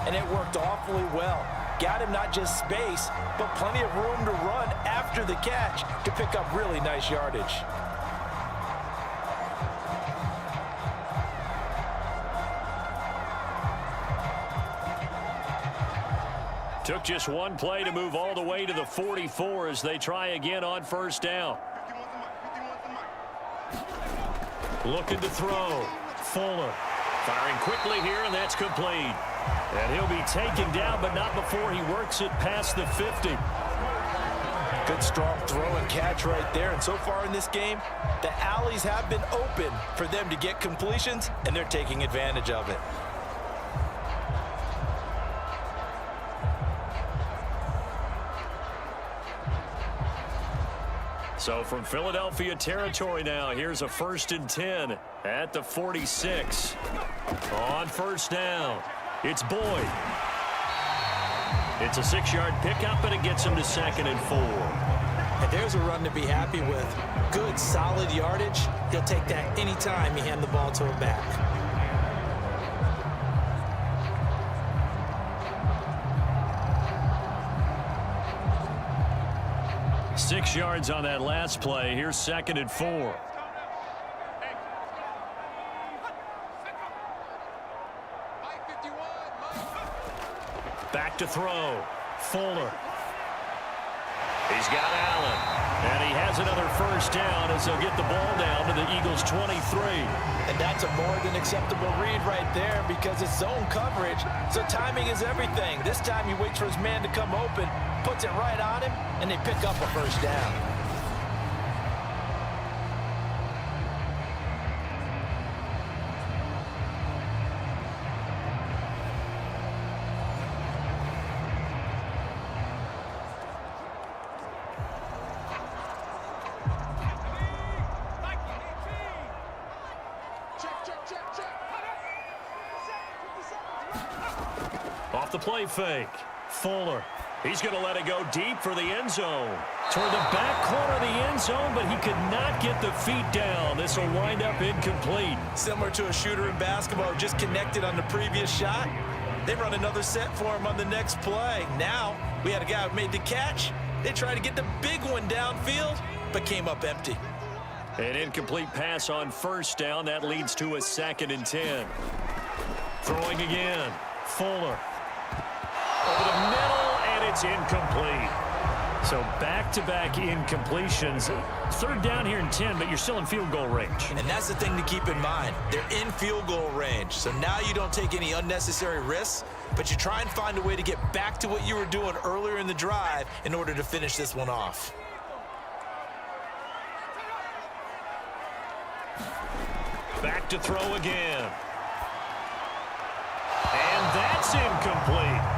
and it worked awfully well. Got him not just space, but plenty of room to run after the catch to pick up really nice yardage. Took just one play to move all the way to the 44 as they try again on 1st down. Looking to throw. Fuller firing quickly here, and that's complete. And he'll be taken down, but not before he works it past the 50. Good strong throw and catch right there. And so far in this game, the alleys have been open for them to get completions, and they're taking advantage of it. So from Philadelphia territory now, here's a 1st and 10 at the 46. On 1st down, it's Boyd. It's a 6-yard pickup, and it gets him to 2nd and 4. And there's a run to be happy with. Good, solid yardage. He'll take that anytime you hand the ball to him back. 6 yards on that last play. Here's 2nd and 4. Back to throw. Fuller. He's got Allen. And he has another 1st down as they'll get the ball down to the Eagles' 23. And that's a more than acceptable read right there because it's zone coverage, so timing is everything. This time he waits for his man to come open, puts it right on him, and they pick up a 1st down. Off the play fake. Fuller. He's going to let it go deep for the end zone. Toward the back corner of the end zone, but he could not get the feet down. This will wind up incomplete. Similar to a shooter in basketball who just connected on the previous shot. They run another set for him on the next play. Now, we had a guy who made the catch. They tried to get the big one downfield, but came up empty. An incomplete pass on first down. That leads to a 2nd and 10. Throwing again. Fuller. Over the middle, and it's incomplete. So back-to-back incompletions. 3rd down here and 10, but you're still in field goal range. And that's the thing to keep in mind. They're in field goal range. So now you don't take any unnecessary risks, but you try and find a way to get back to what you were doing earlier in the drive in order to finish this one off. Back to throw again. And that's incomplete.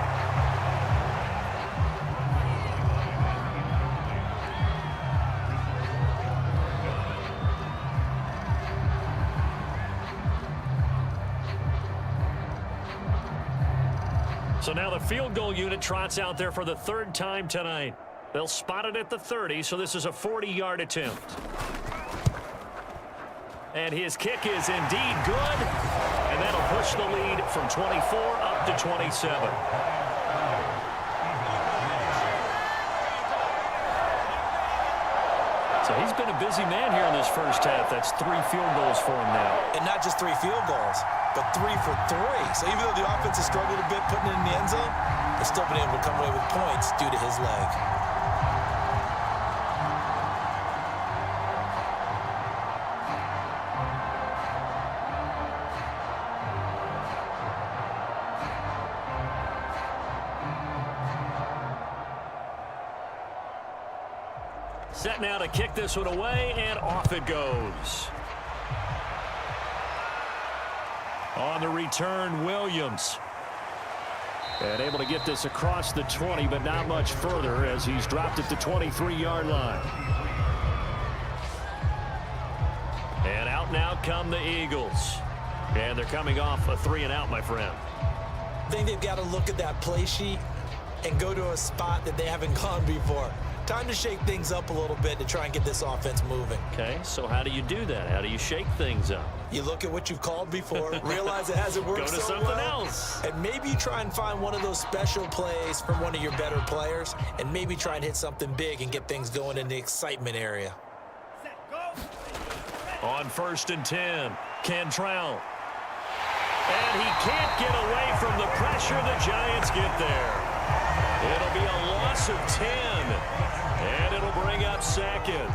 So now the field goal unit trots out there for the 3rd time tonight. They'll spot it at the 30, so this is a 40-yard attempt. And his kick is indeed good, and that'll push the lead from 24 up to 27. So he's been a busy man here in this first half. That's 3 field goals for him now. And not just 3 field goals, but 3 for 3. So even though the offense has struggled a bit putting it in the end zone, they've still been able to come away with points due to his leg. Set now to kick this one away, and off it goes. On the return, Williams. And able to get this across the 20, but not much further as he's dropped at the 23-yard line. And out now come the Eagles. And they're coming off a 3-and-out, my friend. I think they've got to look at that play sheet and go to a spot that they haven't gone before. Time to shake things up a little bit to try and get this offense moving. Okay, so how do you do that? How do you shake things up? You look at what you've called before, realize it hasn't worked Go to so something well, else. and maybe you try and find one of those special plays from one of your better players, and maybe try and hit something big and get things going in the excitement area. On 1st and 10, Cantrell. And he can't get away from the pressure. The Giants get there. It'll be a loss of 10, and it'll bring up 2nd.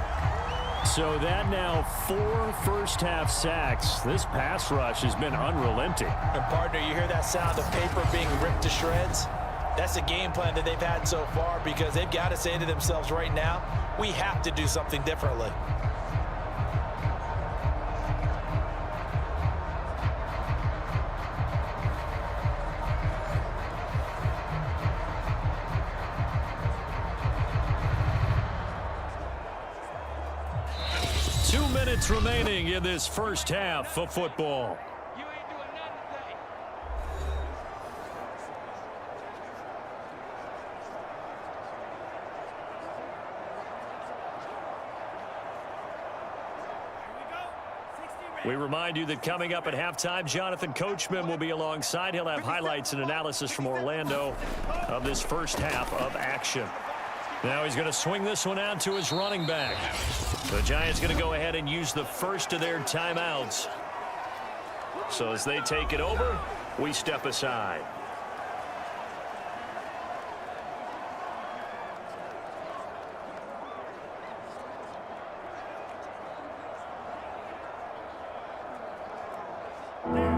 So that now 4 first-half sacks. This pass rush has been unrelenting. And, partner, you hear that sound of paper being ripped to shreds? That's a game plan that they've had so far because they've got to say to themselves right now, we have to do something differently. Remaining in this first half of football. You ain't doing nothing today. We remind you that coming up at halftime, Jonathan Coachman will be alongside. He'll have highlights and analysis from Orlando of this first half of action. Now he's going to swing this one out to his running back. The Giants going to go ahead and use the first of their timeouts. So as they take it over, we step aside.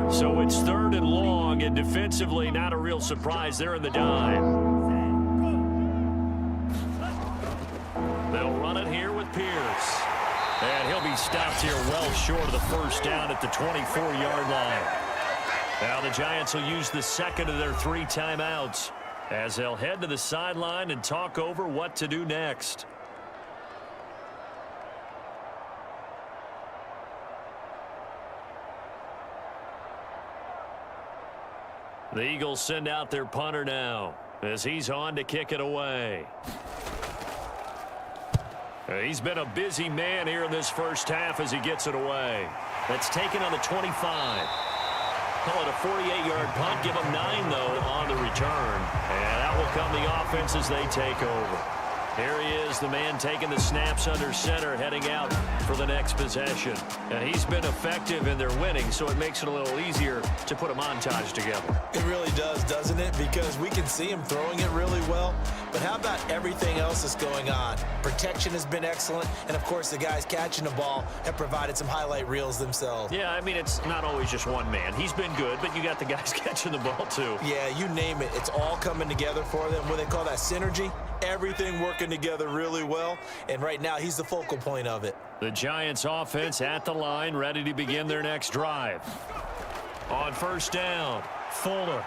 So it's 3rd and long, and defensively not a real surprise. They're in the dime. They'll run it here with Pierce. And he'll be stopped here well short of the first down at the 24-yard line. Now the Giants will use the 2nd of their 3 timeouts as they'll head to the sideline and talk over what to do next. The Eagles send out their punter now as he's on to kick it away. He's been a busy man here in this first half as he gets it away. That's taken on the 25. Call it a 48-yard punt. Give them 9, though, on the return. And that will come the offense as they take over. Here he is, the man taking the snaps under center, heading out for the next possession. And he's been effective in their winning, so it makes it a little easier to put a montage together. It really does, doesn't it? Because we can see him throwing it really well. But how about everything else that's going on? Protection has been excellent. And, of course, the guys catching the ball have provided some highlight reels themselves. Yeah, I mean, it's not always just one man. He's been good, but you got the guys catching the ball, too. Yeah, you name it. It's all coming together for them. What they call that synergy. Everything working together really well. And right now, he's the focal point of it. The Giants offense at the line, ready to begin their next drive. On first down, Fuller.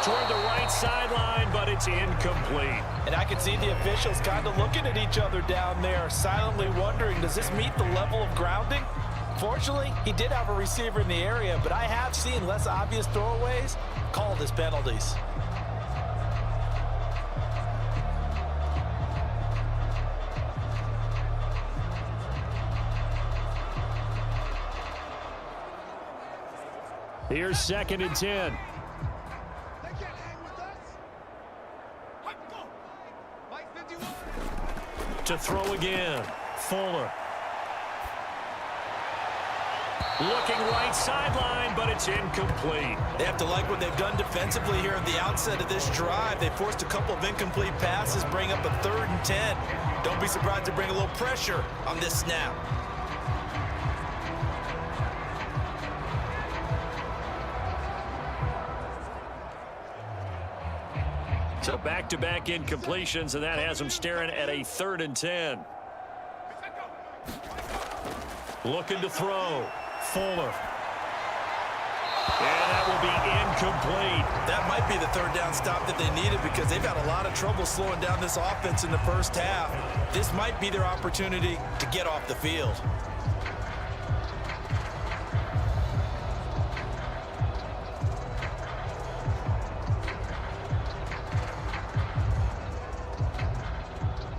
Toward the right sideline, but it's incomplete. And I can see the officials kind of looking at each other down there, silently wondering, does this meet the level of grounding? Fortunately, he did have a receiver in the area, but I have seen less obvious throwaways called as penalties. Here's 2nd and 10. To throw again, Fuller. Looking right sideline, but it's incomplete. They have to like what they've done defensively here at the outset of this drive. They forced a couple of incomplete passes, bring up a 3rd and 10. Don't be surprised to bring a little pressure on this snap. So back-to-back incompletions, and that has them staring at a 3rd and 10. Looking to throw. Fuller. And that will be incomplete. That might be the 3rd down stop that they needed because they've had a lot of trouble slowing down this offense in the first half. This might be their opportunity to get off the field.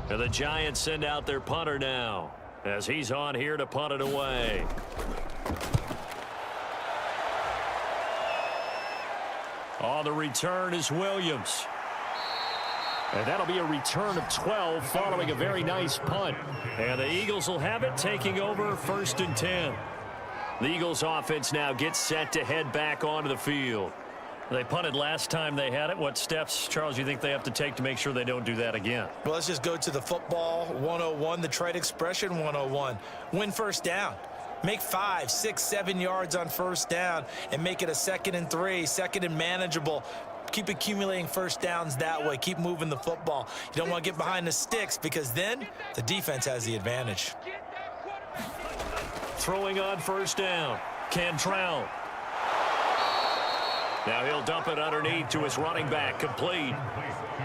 And the Giants send out their punter now as he's on here to punt it away. On the return is Williams. And that'll be a return of 12 following a very nice punt. And the Eagles will have it, taking over 1st and 10. The Eagles offense now gets set to head back onto the field. They punted last time they had it. What steps, Charles, you think they have to take to make sure they don't do that again? Well, let's just go to the football 101, the trade expression 101. Win first down. Make 5, 6, 7 yards on first down and make it a 2nd and 3, 2nd and manageable. Keep accumulating first downs that way. Keep moving the football. You don't want to get behind the sticks because then the defense has the advantage. Throwing on first down, Cantrell. Now he'll dump it underneath to his running back, complete.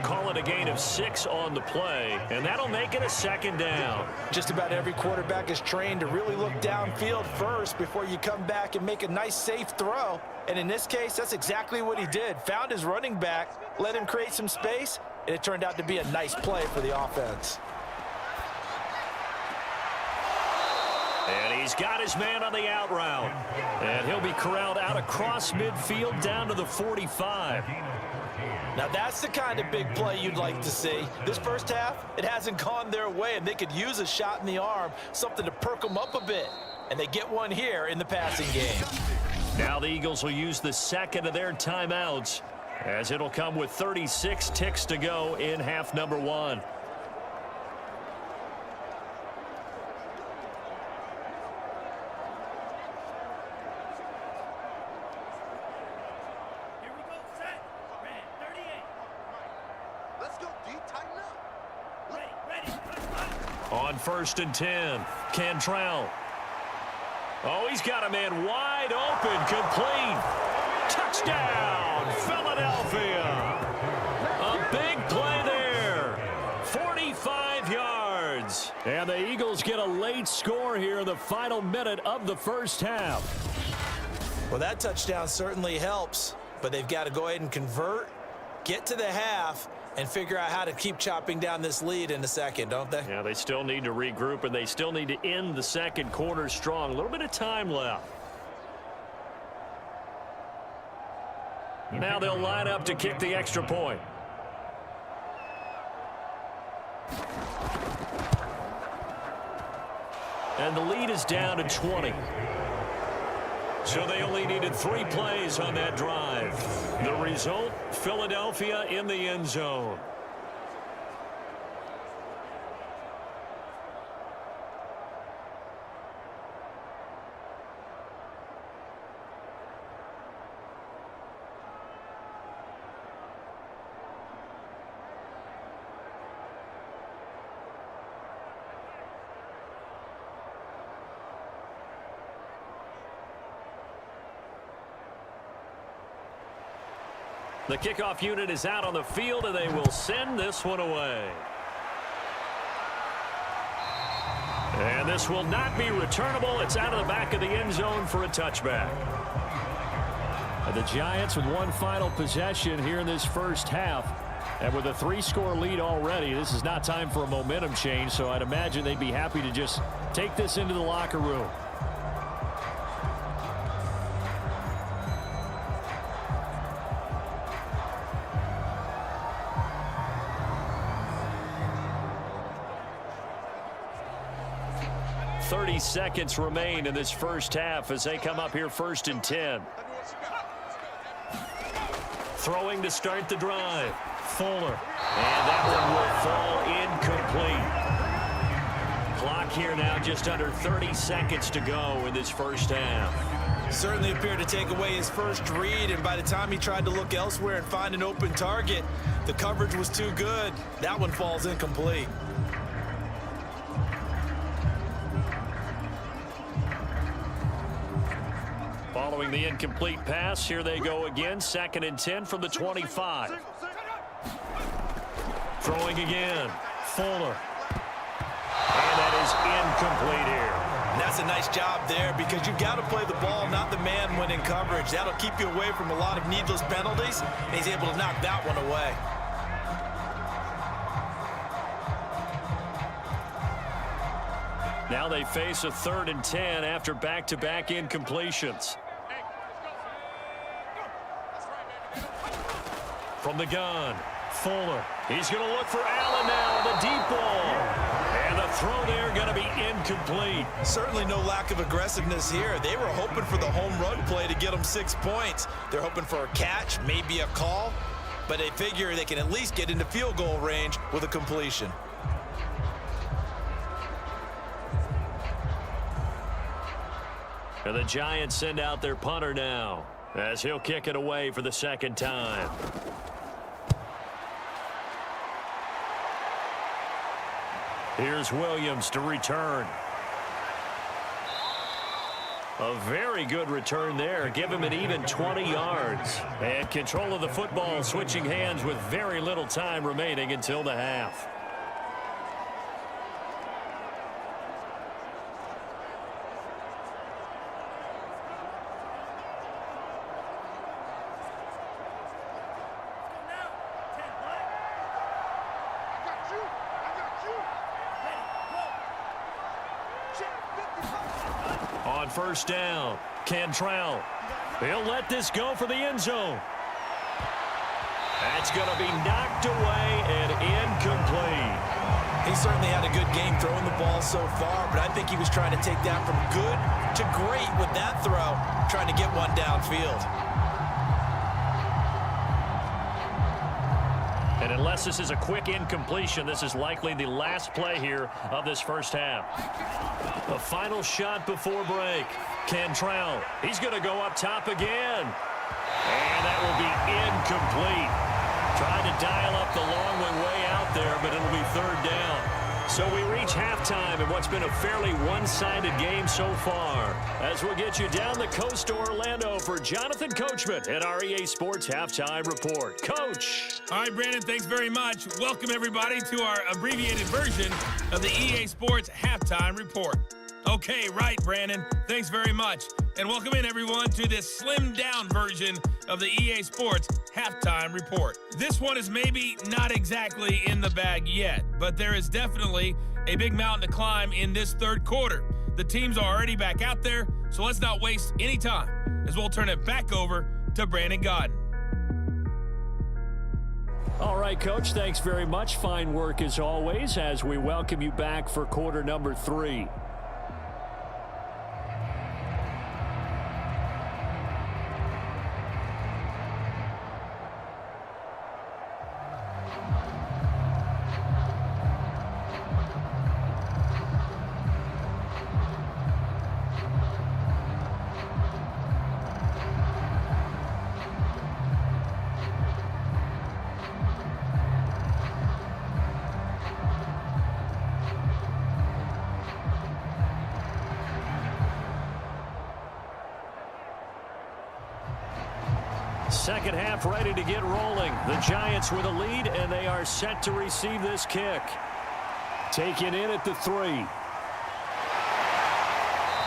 Call it a gain of 6 on the play, and that'll make it a 2nd down. Just about every quarterback is trained to really look downfield first before you come back and make a nice, safe throw. And in this case, that's exactly what he did. Found his running back, let him create some space, and it turned out to be a nice play for the offense. And he's got his man on the out route. And he'll be corralled out across midfield down to the 45. Now that's the kind of big play you'd like to see. This first half, it hasn't gone their way, and they could use a shot in the arm, something to perk them up a bit. And they get one here in the passing game. Now the Eagles will use the 2nd of their timeouts, as it'll come with 36 ticks to go in half number 1. On 1st and 10, Cantrell. Oh, he's got a man wide open, complete. Touchdown, Philadelphia. A big play there. 45 yards. And the Eagles get a late score here in the final minute of the first half. Well, that touchdown certainly helps, but they've got to go ahead and convert, get to the half, and figure out how to keep chopping down this lead in the second, don't they? Yeah, they still need to regroup, and they still need to end the second quarter strong. A little bit of time left. Now they'll line up to kick the extra point. And the lead is down to 20. So they only needed 3 plays on that drive. The result, Philadelphia in the end zone. The kickoff unit is out on the field, and they will send this one away. And this will not be returnable. It's out of the back of the end zone for a touchback. And the Giants with one final possession here in this first half. And with a 3-score lead already, this is not time for a momentum change, so I'd imagine they'd be happy to just take this into the locker room. Seconds remain in this first half as they come up here 1st and 10. Throwing to start the drive. Fuller. And that one will fall incomplete. Clock here now just under 30 seconds to go in this first half. Certainly appeared to take away his first read, and by the time he tried to look elsewhere and find an open target, the coverage was too good. That one falls incomplete. Following the incomplete pass, here they go again. 2nd and 10 from the 25. Throwing again. Fuller. And that is incomplete here. And that's a nice job there because you've got to play the ball, not the man when in coverage. That'll keep you away from a lot of needless penalties, and he's able to knock that one away. Now they face a 3rd and 10 after back-to-back incompletions. From the gun, Fuller. He's going to look for Allen now, the deep ball. And the throw there going to be incomplete. Certainly no lack of aggressiveness here. They were hoping for the home run play to get them 6 points. They're hoping for a catch, maybe a call, but they figure they can at least get into field goal range with a completion. And the Giants send out their punter now as he'll kick it away for the 2nd time. Here's Williams to return. A very good return there. Give him an even 20 yards. And control of the football switching hands with very little time remaining until the half. On 1st down, Cantrell. He'll let this go for the end zone. That's going to be knocked away and incomplete. He certainly had a good game throwing the ball so far, but I think he was trying to take that from good to great with that throw, trying to get one downfield. And unless this is a quick incompletion, this is likely the last play here of this first half. The final shot before break. Cantrell, he's going to go up top again. And that will be incomplete. Trying to dial up the long one way out there, but it'll be 3rd down. So we reach halftime in what's been a fairly one-sided game so far. As we'll get you down the coast to Orlando for Jonathan Coachman at our EA Sports Halftime Report. Coach. All right, Brandon, thanks very much. Welcome, everybody, to our abbreviated version of the EA Sports Halftime Report. Okay, right, Brandon. Thanks very much. And welcome in, everyone, to this slimmed-down version of the EA Sports Halftime Report. This one is maybe not exactly in the bag yet, but there is definitely a big mountain to climb in this 3rd quarter. The teams are already back out there, so let's not waste any time as we'll turn it back over to Brandon Godden. All right, Coach, thanks very much. Fine work as always as we welcome you back for quarter number 3. Second half ready to get rolling. The Giants with a lead, and they are set to receive this kick. Taken in at the 3.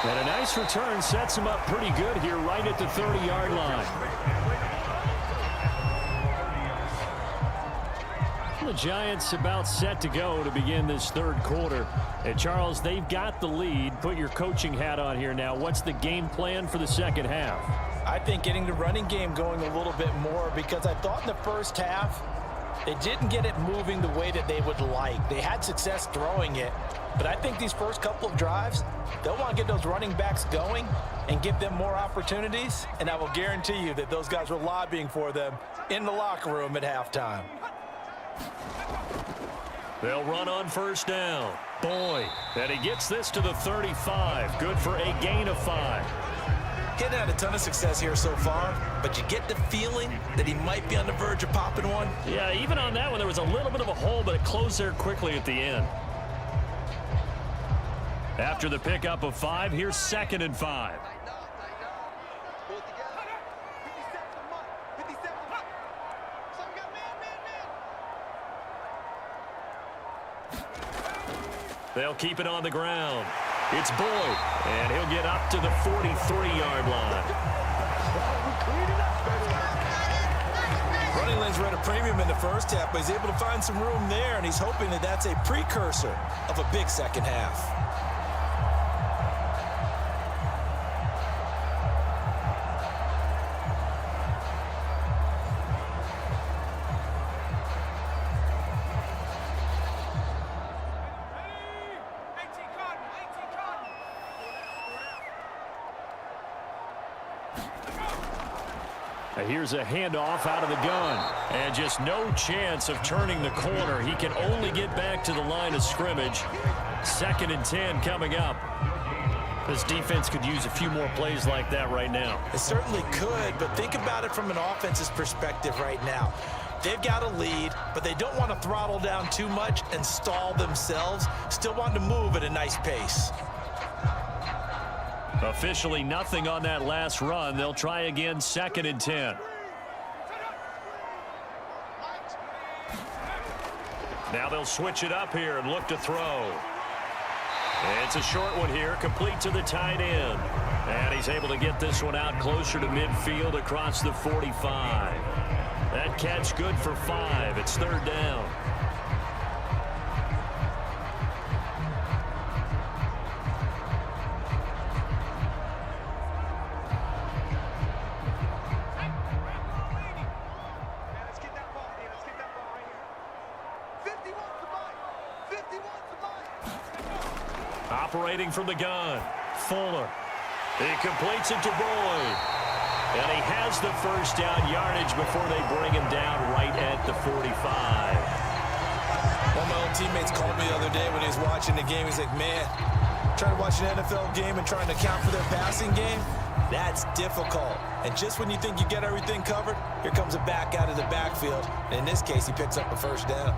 And a nice return sets them up pretty good here right at the 30-yard line. The Giants about set to go to begin this third quarter. And Charles, they've got the lead. Put your coaching hat on here now. What's the game plan for the second half? I think getting the running game going a little bit more, because I thought in the first half they didn't get it moving the way that they would like. They had success throwing it, but I think these first couple of drives, they'll want to get those running backs going and give them more opportunities, and I will guarantee you that those guys were lobbying for them in the locker room at halftime. They'll run on first down. Boyd, and he gets this to the 35. Good for a gain of 5. Getting had a ton of success here so far, but you get the feeling that he might be on the verge of popping one. Yeah, even on that one, there was a little bit of a hole, but it closed there quickly at the end. After the pickup of 5, here's 2nd and 5. They'll keep it on the ground. It's Boyd, and he'll get up to the 43-yard line. Running lanes were at a premium in the first half, but he's able to find some room there, and he's hoping that that's a precursor of a big second half. Here's a handoff out of the gun. And just no chance of turning the corner. He can only get back to the line of scrimmage. 2nd and 10 coming up. This defense could use a few more plays like that right now. It certainly could, but think about it from an offense's perspective right now. They've got a lead, but they don't want to throttle down too much and stall themselves. Still want to move at a nice pace. Officially nothing on that last run. They'll try again, 2nd and 10. Now they'll switch it up here and look to throw. It's a short one here, complete to the tight end. And he's able to get this one out closer to midfield across the 45. That catch good for 5. It's 3rd down. Operating from the gun, Fuller. He completes it to Boyd. And he has the first down yardage before they bring him down right at the 45. One of my old teammates called me the other day when he was watching the game. He's like, man, trying to watch an NFL game and trying to account for their passing game, that's difficult. And just when you think you get everything covered, here comes a back out of the backfield. And in this case, he picks up a first down.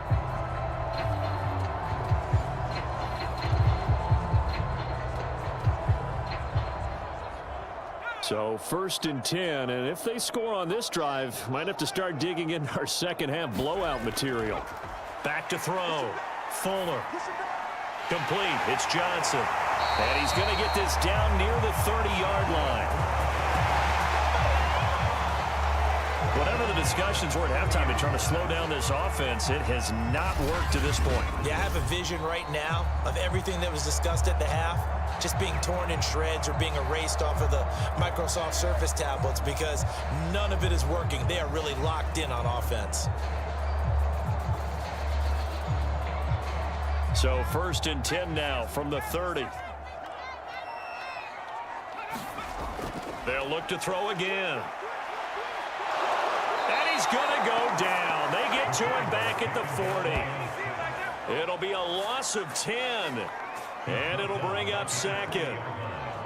So 1st and 10, and if they score on this drive, might have to start digging in our second half blowout material. Back to throw. Fuller. Complete. It's Johnson. And he's going to get this down near the 30-yard line. Whatever the discussions were at halftime in trying to slow down this offense, it has not worked to this point. Yeah, I have a vision right now of everything that was discussed at the half just being torn in shreds or being erased off of the Microsoft Surface tablets because none of it is working. They are really locked in on offense. So 1st and 10 now from the 30. They'll look to throw again. And he's going to go down. They get to him back at the 40. It'll be a loss of 10. And it'll bring up 2nd.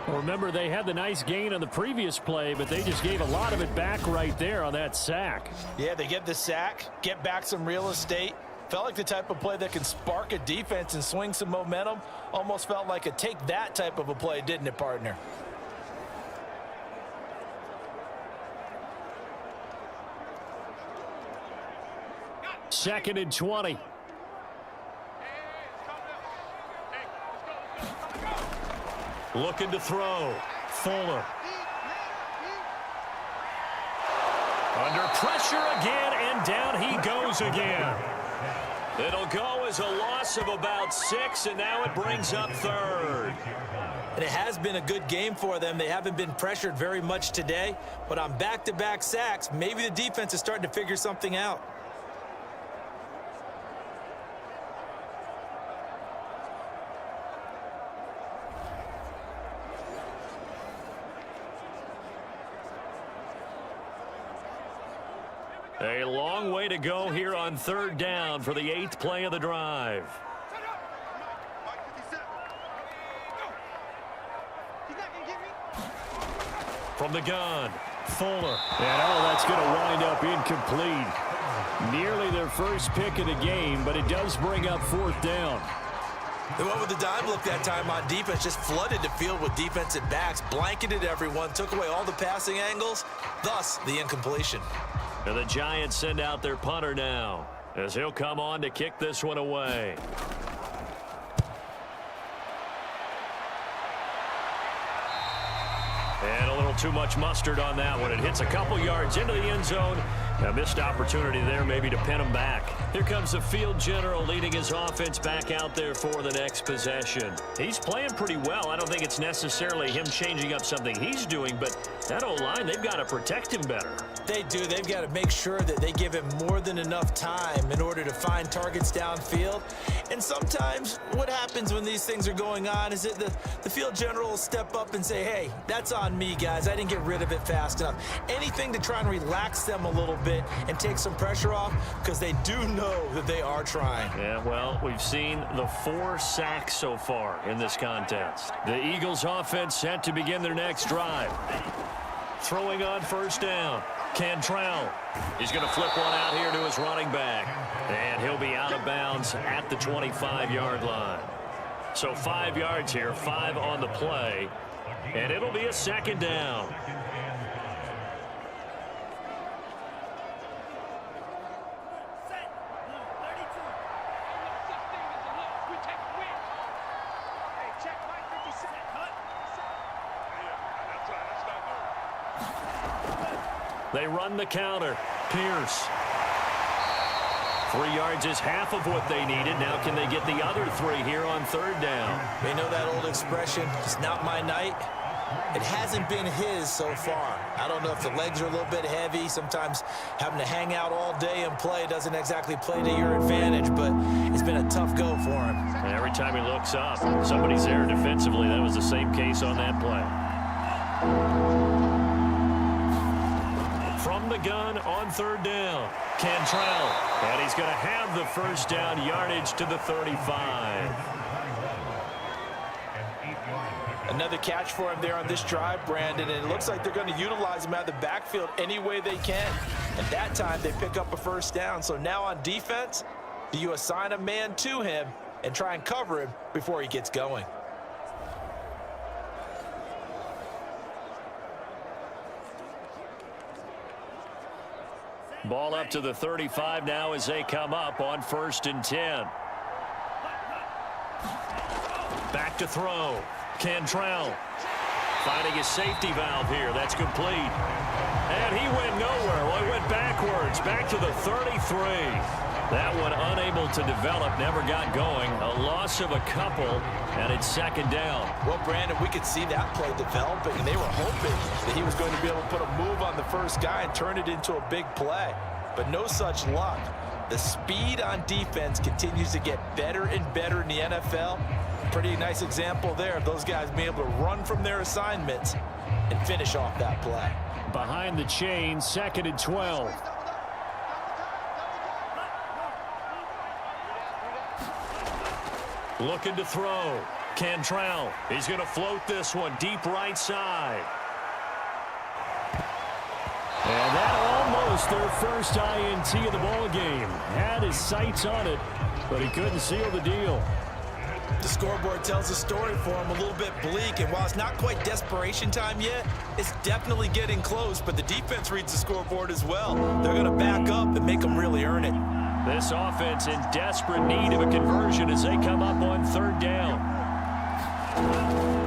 Well, remember, they had the nice gain on the previous play, but they just gave a lot of it back right there on that sack. Yeah, they get the sack, get back some real estate. Felt like the type of play that can spark a defense and swing some momentum. Almost felt like a take that type of a play, didn't it, partner? Second and 20. Looking to throw. Fuller. Under pressure again, and down he goes again. It'll go as a loss of about 6, and now it brings up 3rd. And it has been a good game for them. They haven't been pressured very much today, but on back-to-back sacks, maybe the defense is starting to figure something out. A long way to go here on 3rd down for the 8th play of the drive. From the gun, Fuller. And that's going to wind up incomplete. Nearly their first pick of the game, but it does bring up 4th down. They went with the dime look that time on defense, just flooded the field with defensive backs, blanketed everyone, took away all the passing angles, thus the incompletion. And the Giants send out their punter now as he'll come on to kick this one away. And a little too much mustard on that one. It hits a couple yards into the end zone. A missed opportunity there maybe to pin him back. Here comes the field general leading his offense back out there for the next possession. He's playing pretty well. I don't think it's necessarily him changing up something he's doing, but that O-line, they've got to protect him better. They do. They've got to make sure that they give him more than enough time in order to find targets downfield. And sometimes what happens when these things are going on is that the field general will step up and say, hey, that's on me, guys. I didn't get rid of it fast enough. Anything to try and relax them a little bit and take some pressure off, because they do know that they are trying. Yeah, well, we've seen the 4 sacks so far in this contest. The Eagles offense set to begin their next drive. Throwing on 1st down. Cantrell. He's going to flip one out here to his running back. And he'll be out of bounds at the 25-yard line. So 5 yards here, 5 on the play. And it'll be a 2nd down. They run the counter. Pierce. 3 yards is half of what they needed. Now can they get the other 3 here on 3rd down? They know that old expression, it's not my night. It hasn't been his so far. I don't know if the legs are a little bit heavy. Sometimes having to hang out all day and play doesn't exactly play to your advantage, but it's been a tough go for him. And every time he looks up, somebody's there defensively. That was the same case on that play. From the gun on 3rd down, Cantrell. And he's going to have the 1st down yardage to the 35. Another catch for him there on this drive, Brandon, and it looks like they're going to utilize him out of the backfield any way they can. And that time they pick up a 1st down. So now on defense, do you assign a man to him and try and cover him before he gets going? Ball up to the 35 now as they come up on 1st and 10. Back to throw. Cantrell finding his safety valve here. That's complete. And he went nowhere. Well, he went backwards. Back to the 33. That one unable to develop, never got going. A loss of a couple, and it's 2nd down. Well, Brandon, we could see that play developing, and they were hoping that he was going to be able to put a move on the first guy and turn it into a big play. But no such luck. The speed on defense continues to get better and better in the NFL. Pretty nice example there of those guys being able to run from their assignments and finish off that play. Behind the chain, 2nd and 12. Looking to throw. Cantrell. He's going to float this one deep right side. And that almost their first INT of the ball game. Had his sights on it, but he couldn't seal the deal. The scoreboard tells a story for him, a little bit bleak, and while it's not quite desperation time yet, it's definitely getting close, but the defense reads the scoreboard as well. They're going to back up and make them really earn it. This offense in desperate need of a conversion as they come up on 3rd down.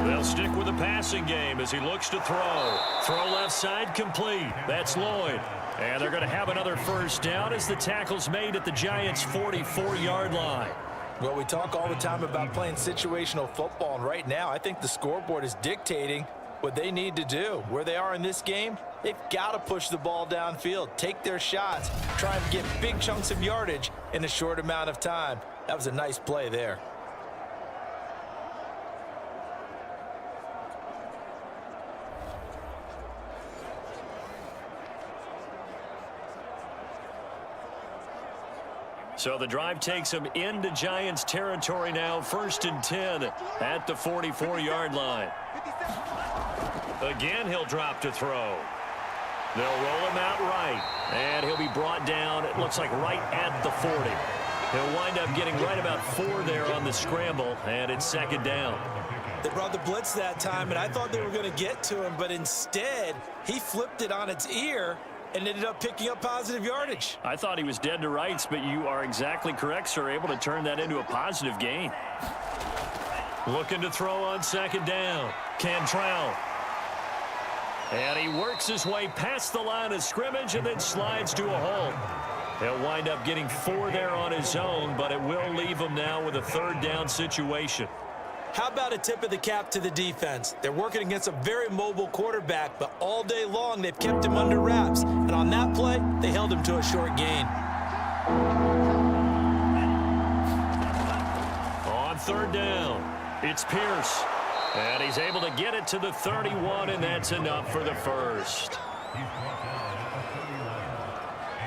They'll stick with the passing game as he looks to throw. Throw left side complete. That's Lloyd. And they're going to have another first down as the tackle's made at the Giants' 44-yard line. Well, we talk all the time about playing situational football, and right now I think the scoreboard is dictating what they need to do. Where they are in this game, they've got to push the ball downfield, take their shots, try and get big chunks of yardage in a short amount of time. That was a nice play there. So the drive takes him into Giants territory now. 1st and 10 at the 44-yard line. Again, he'll drop to throw. They'll roll him out right. And he'll be brought down, it looks like right at the 40. He'll wind up getting right about 4 there on the scramble, and it's 2nd down. They brought the blitz that time, and I thought they were going to get to him, but instead, he flipped it on its ear and ended up picking up positive yardage. I thought he was dead to rights, but you are exactly correct, sir. Able to turn that into a positive gain. Looking to throw on 2nd down. Cantrell. And he works his way past the line of scrimmage and then slides to a halt. He'll wind up getting 4 there on his own, but it will leave him now with a 3rd down situation. How about a tip of the cap to the defense? They're working against a very mobile quarterback, but all day long they've kept him under wraps. And on that play, they held him to a short gain. On 3rd down, it's Pierce. And he's able to get it to the 31, and that's enough for the first.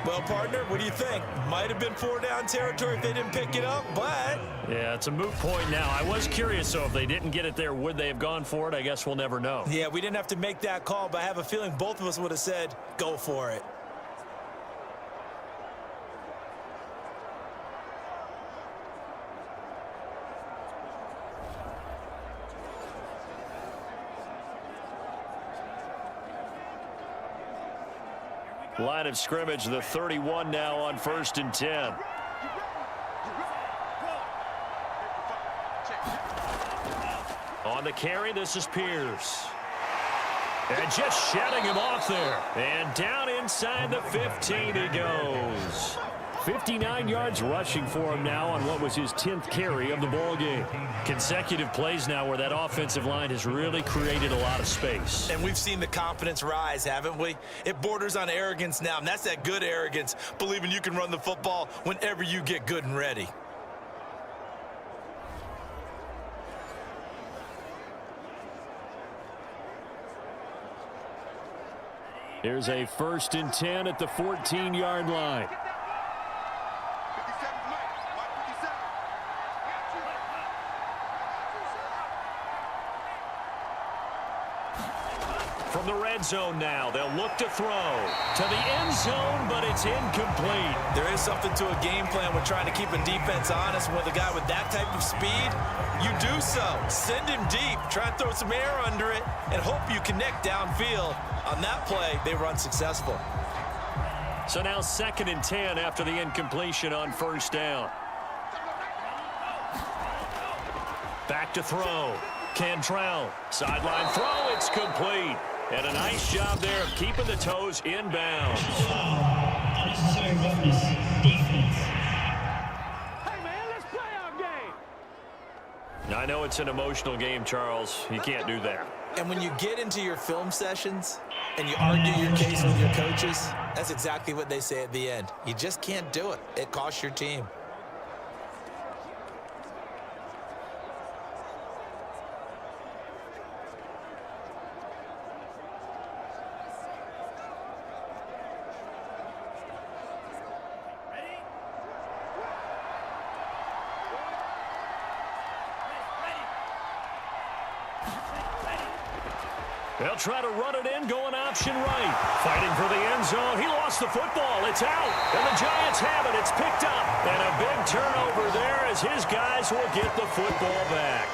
Well, partner, what do you think? Might have been 4-down territory if they didn't pick it up, but... Yeah, it's a moot point now. I was curious, so if they didn't get it there, would they have gone for it? I guess we'll never know. Yeah, we didn't have to make that call, but I have a feeling both of us would have said, go for it. Line of scrimmage, the 31 now on 1st and 10. On the carry, this is Pierce. And just shedding him off there. And down inside the 15 he goes. 59 yards rushing for him now on what was his 10th carry of the ball game. Consecutive plays now where that offensive line has really created a lot of space. And we've seen the confidence rise, haven't we? It borders on arrogance now, and that's that good arrogance, believing you can run the football whenever you get good and ready. Here's a 1st and 10 at the 14-yard line. From the red zone now, they'll look to throw to the end zone, but it's incomplete. There is something to a game plan with trying to keep a defense honest. With a guy with that type of speed, you do so. Send him deep, try and throw some air under it, and hope you connect downfield. On that play, they were unsuccessful. So now 2nd and 10 after the incompletion on 1st down. Back to throw. Cantrell, sideline throw, it's complete. And a nice job there of keeping the toes inbounds. Unnecessary roughness, defense. Hey, man, let's play our game. I know it's an emotional game, Charles. You can't do that. And when you get into your film sessions and you argue your case with your coaches, That's exactly what they say at the end. You just can't do it. It costs your team. They'll try to run it in, going option right. Fighting for the end zone. He lost the football. It's out. And the Giants have it. It's picked up. And a big turnover there as his guys will get the football back.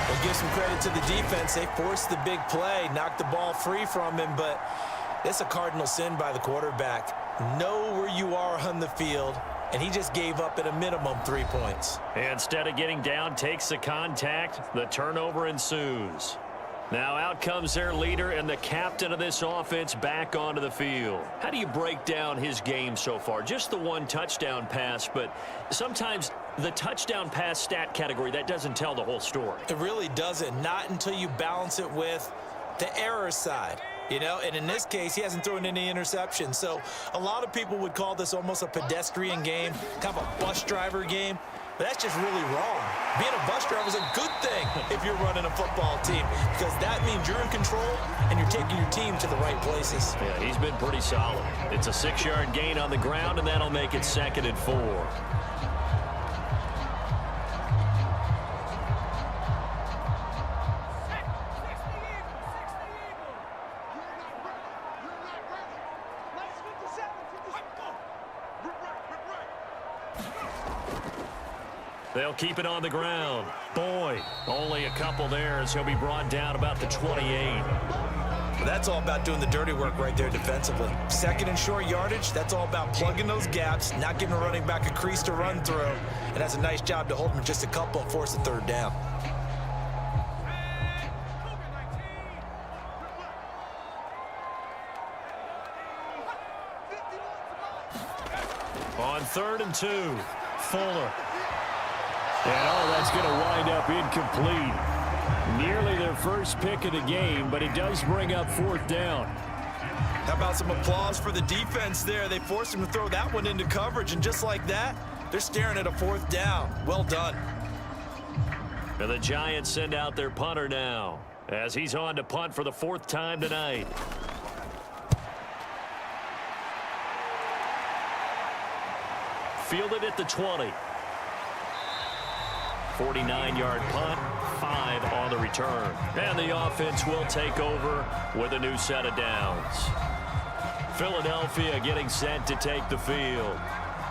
We'll give some credit to the defense. They forced the big play, knocked the ball free from him, but it's a cardinal sin by the quarterback. Know where you are on the field, and he just gave up at a minimum 3 points. Instead of getting down, takes the contact. The turnover ensues. Now out comes their leader and the captain of this offense back onto the field. How do you break down his game so far? Just the one touchdown pass, but sometimes the touchdown pass stat category, that doesn't tell the whole story. It really doesn't. Not until you balance it with the error side. You know, and in this case, he hasn't thrown any interceptions. So a lot of people would call this almost a pedestrian game, kind of a bus driver game. But that's just really wrong. Being a bus driver is a good thing if you're running a football team, because that means you're in control and you're taking your team to the right places. Yeah, he's been pretty solid. It's a 6-yard gain on the ground, and that'll make it 2nd and 4. They'll keep it on the ground. Boyd, only a couple there as he'll be brought down about the 28. Well, that's all about doing the dirty work right there defensively. 2nd and short yardage, that's all about plugging those gaps, not giving a running back a crease to run through. And that's a nice job to hold him just a couple and force a 3rd down. On 3rd and 2, Fuller. And that's going to wind up incomplete. Nearly their first pick of the game, but it does bring up 4th down. How about some applause for the defense there? They forced him to throw that one into coverage, and just like that, they're staring at a 4th down. Well done. And the Giants send out their punter now as he's on to punt for the 4th time tonight. Fielded at the 20. 49-yard punt, 5 on the return. And the offense will take over with a new set of downs. Philadelphia getting set to take the field.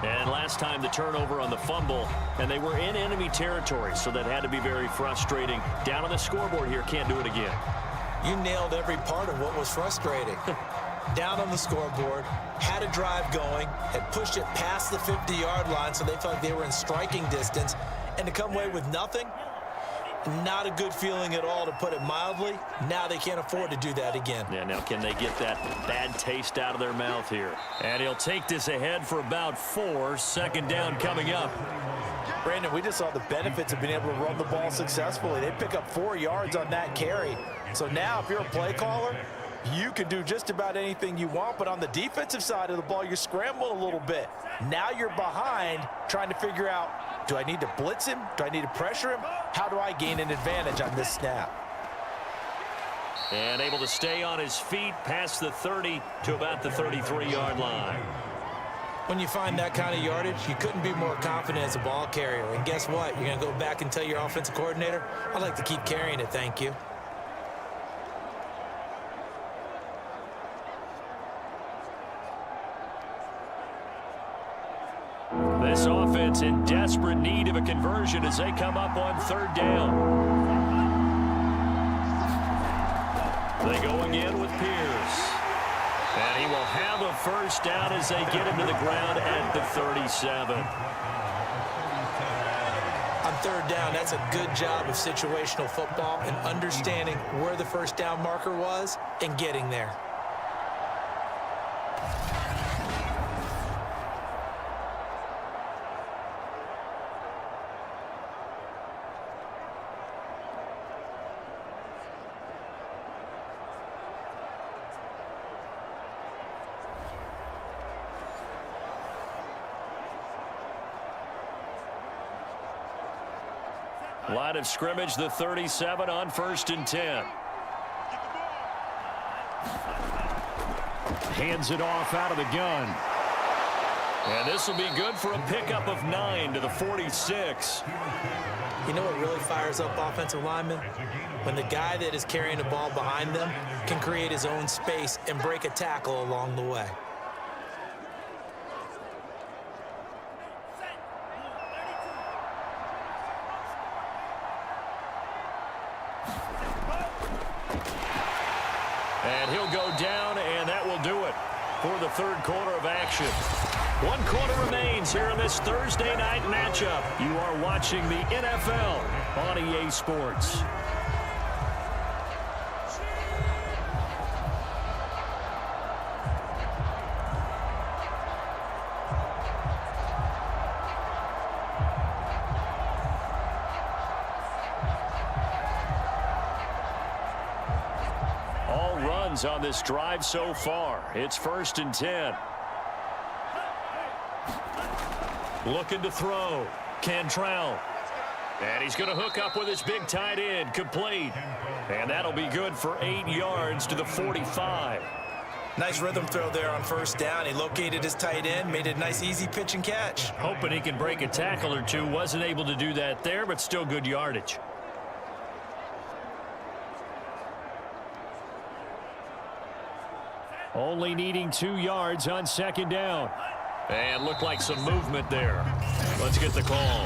And last time the turnover on the fumble, and they were in enemy territory, so that had to be very frustrating. Down on the scoreboard here, can't do it again. You nailed every part of what was frustrating. Down on the scoreboard, had a drive going, had pushed it past the 50-yard line, so they felt like they were in striking distance. And to come away with nothing, not a good feeling at all, to put it mildly. Now they can't afford to do that again. Yeah, now can they get that bad taste out of their mouth here? And he'll take this ahead for about 4. 2nd down coming up. Brandon, we just saw the benefits of being able to run the ball successfully. They pick up 4 yards on that carry. So now if you're a play caller, you can do just about anything you want, but on the defensive side of the ball, you're scrambling a little bit. Now you're behind, trying to figure out, do I need to blitz him? Do I need to pressure him? How do I gain an advantage on this snap? And able to stay on his feet past the 30 to about the 33-yard line. When you find that kind of yardage, you couldn't be more confident as a ball carrier. And guess what? You're going to go back and tell your offensive coordinator, I'd like to keep carrying it, thank you. This offense in desperate need of a conversion as they come up on 3rd down. They go again with Pierce. And he will have a 1st down as they get him to the ground at the 37. On 3rd down, that's a good job of situational football and understanding where the 1st down marker was and getting there. Line of scrimmage, the 37 on 1st and 10. Hands it off out of the gun. And this will be good for a pickup of 9 to the 46. You know what really fires up offensive linemen? When the guy that is carrying the ball behind them can create his own space and break a tackle along the way. And he'll go down, and that will do it for the third quarter of action. 1 quarter remains here in this Thursday night matchup. You are watching the NFL on EA Sports. All runs on this drive so far. It's 1st and 10. Looking to throw. Cantrell. And he's going to hook up with his big tight end. Complete. And that'll be good for 8 yards to the 45. Nice rhythm throw there on 1st down. He located his tight end, made a nice easy pitch and catch. Hoping he can break a tackle or two. Wasn't able to do that there, but still good yardage. Only needing 2 yards on 2nd down. And looked like some movement there. Let's get the call.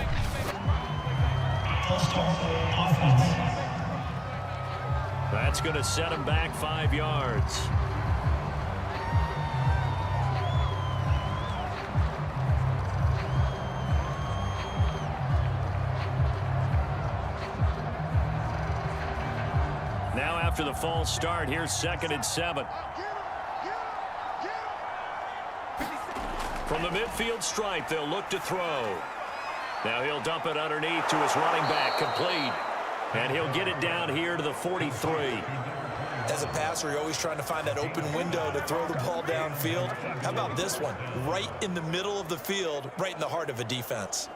That's going to set him back 5 yards. Now after the false start, here's 2nd and 7. From the midfield stripe, they'll look to throw. Now he'll dump it underneath to his running back, complete. And he'll get it down here to the 43. As a passer, you're always trying to find that open window to throw the ball downfield. How about this one? Right in the middle of the field, right in the heart of a defense.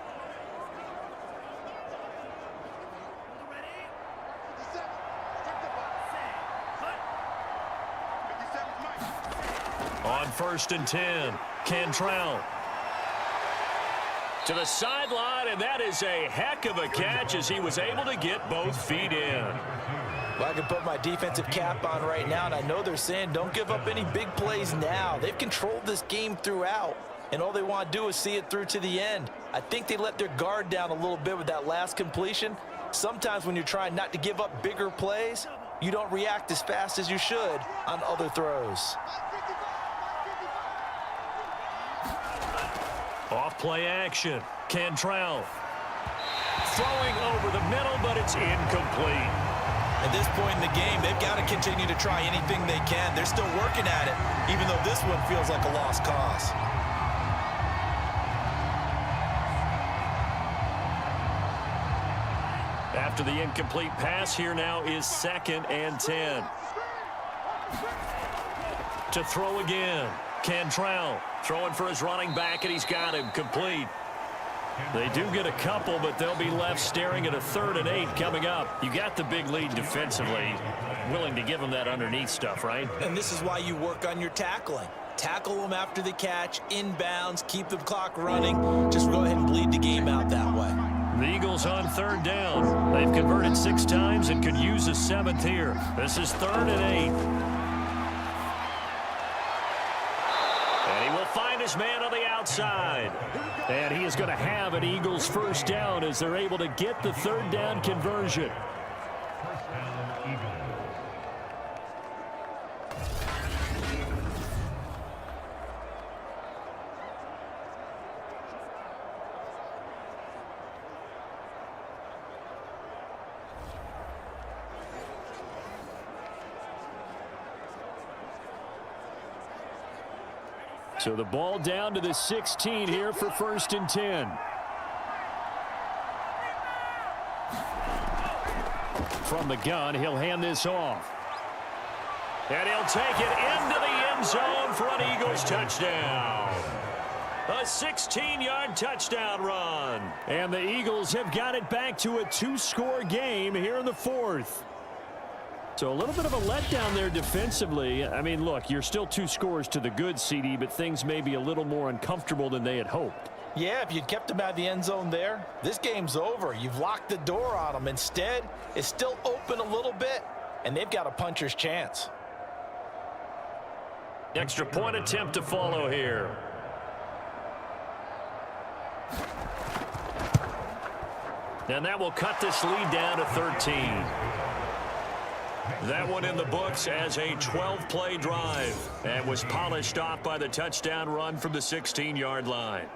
On 1st and 10, Cantrell. To the sideline, and that is a heck of a catch as he was able to get both feet in. Well, I can put my defensive cap on right now, and I know they're saying don't give up any big plays now. They've controlled this game throughout, and all they want to do is see it through to the end. I think they let their guard down a little bit with that last completion. Sometimes when you're trying not to give up bigger plays, you don't react as fast as you should on other throws. Off play action. Cantrell. Throwing over the middle, but it's incomplete. At this point in the game, they've got to continue to try anything they can. They're still working at it, even though this one feels like a lost cause. After the incomplete pass, here now is 2nd and 10. To throw again. Cantrell throwing for his running back, and he's got him complete. They do get a couple, but they'll be left staring at a 3rd and 8 coming up. You got the big lead defensively. Willing to give them that underneath stuff, right? And this is why you work on your tackling. Tackle them after the catch, inbounds, keep the clock running. Just go ahead and bleed the game out that way. The Eagles on 3rd down. They've converted 6 times and could use a 7th here. This is 3rd and 8. And he will find his man on the outside. And he is going to have an Eagles 1st down as they're able to get the 3rd down conversion. So the ball down to the 16 here for 1st and 10. From the gun, he'll hand this off. And he'll take it into the end zone for an Eagles touchdown. A 16-yard touchdown run. And the Eagles have got it back to a 2-score game here in the 4th. So a little bit of a letdown there defensively. I mean, look, you're still 2 scores to the good, CD, but things may be a little more uncomfortable than they had hoped. Yeah, if you'd kept them out of the end zone there, this game's over. You've locked the door on them. Instead, it's still open a little bit, and they've got a puncher's chance. Extra point attempt to follow here. And that will cut this lead down to 13. That one in the books as a 12-play drive and was polished off by the touchdown run from the 16-yard line.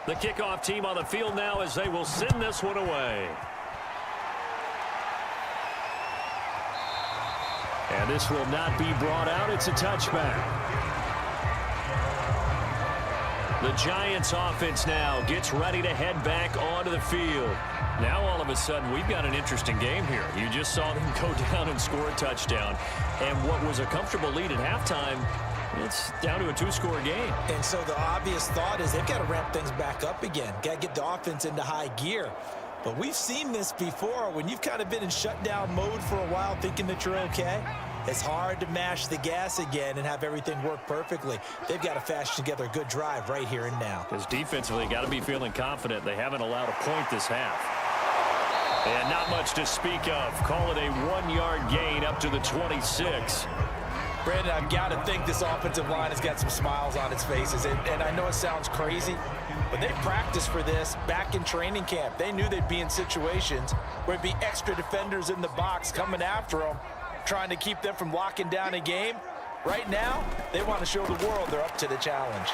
The kickoff team on the field now as they will send this one away. And this will not be brought out. It's a touchback. The Giants offense now gets ready to head back onto the field. Now all of a sudden we've got an interesting game here. You just saw them go down and score a touchdown. And what was a comfortable lead at halftime, it's down to a 2-score game. And so the obvious thought is they've got to ramp things back up again. Got to get the offense into high gear. But we've seen this before. When you've kind of been in shutdown mode for a while thinking that you're okay, it's hard to mash the gas again and have everything work perfectly. They've got to fashion together a good drive right here and now. Because defensively, got to be feeling confident. They haven't allowed a point this half. And not much to speak of. Call it a 1-yard gain up to the 26. Brandon, I've got to think this offensive line has got some smiles on its faces. And I know it sounds crazy, but they practiced for this back in training camp. They knew they'd be in situations where there'd be extra defenders in the box coming after them, trying to keep them from locking down a game. Right now, they want to show the world they're up to the challenge.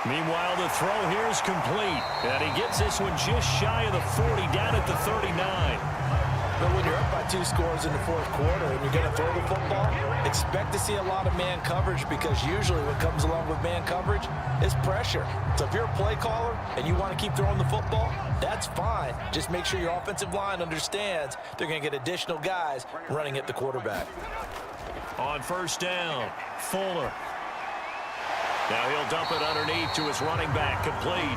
Meanwhile, the throw here is complete. And he gets this one just shy of the 40, down at the 39. But when you're up by 2 scores in the 4th quarter and you're going to throw the football, expect to see a lot of man coverage, because usually what comes along with man coverage is pressure. So if you're a play caller and you want to keep throwing the football, that's fine. Just make sure your offensive line understands they're going to get additional guys running at the quarterback. On first down, Fuller. Now he'll dump it underneath to his running back, complete.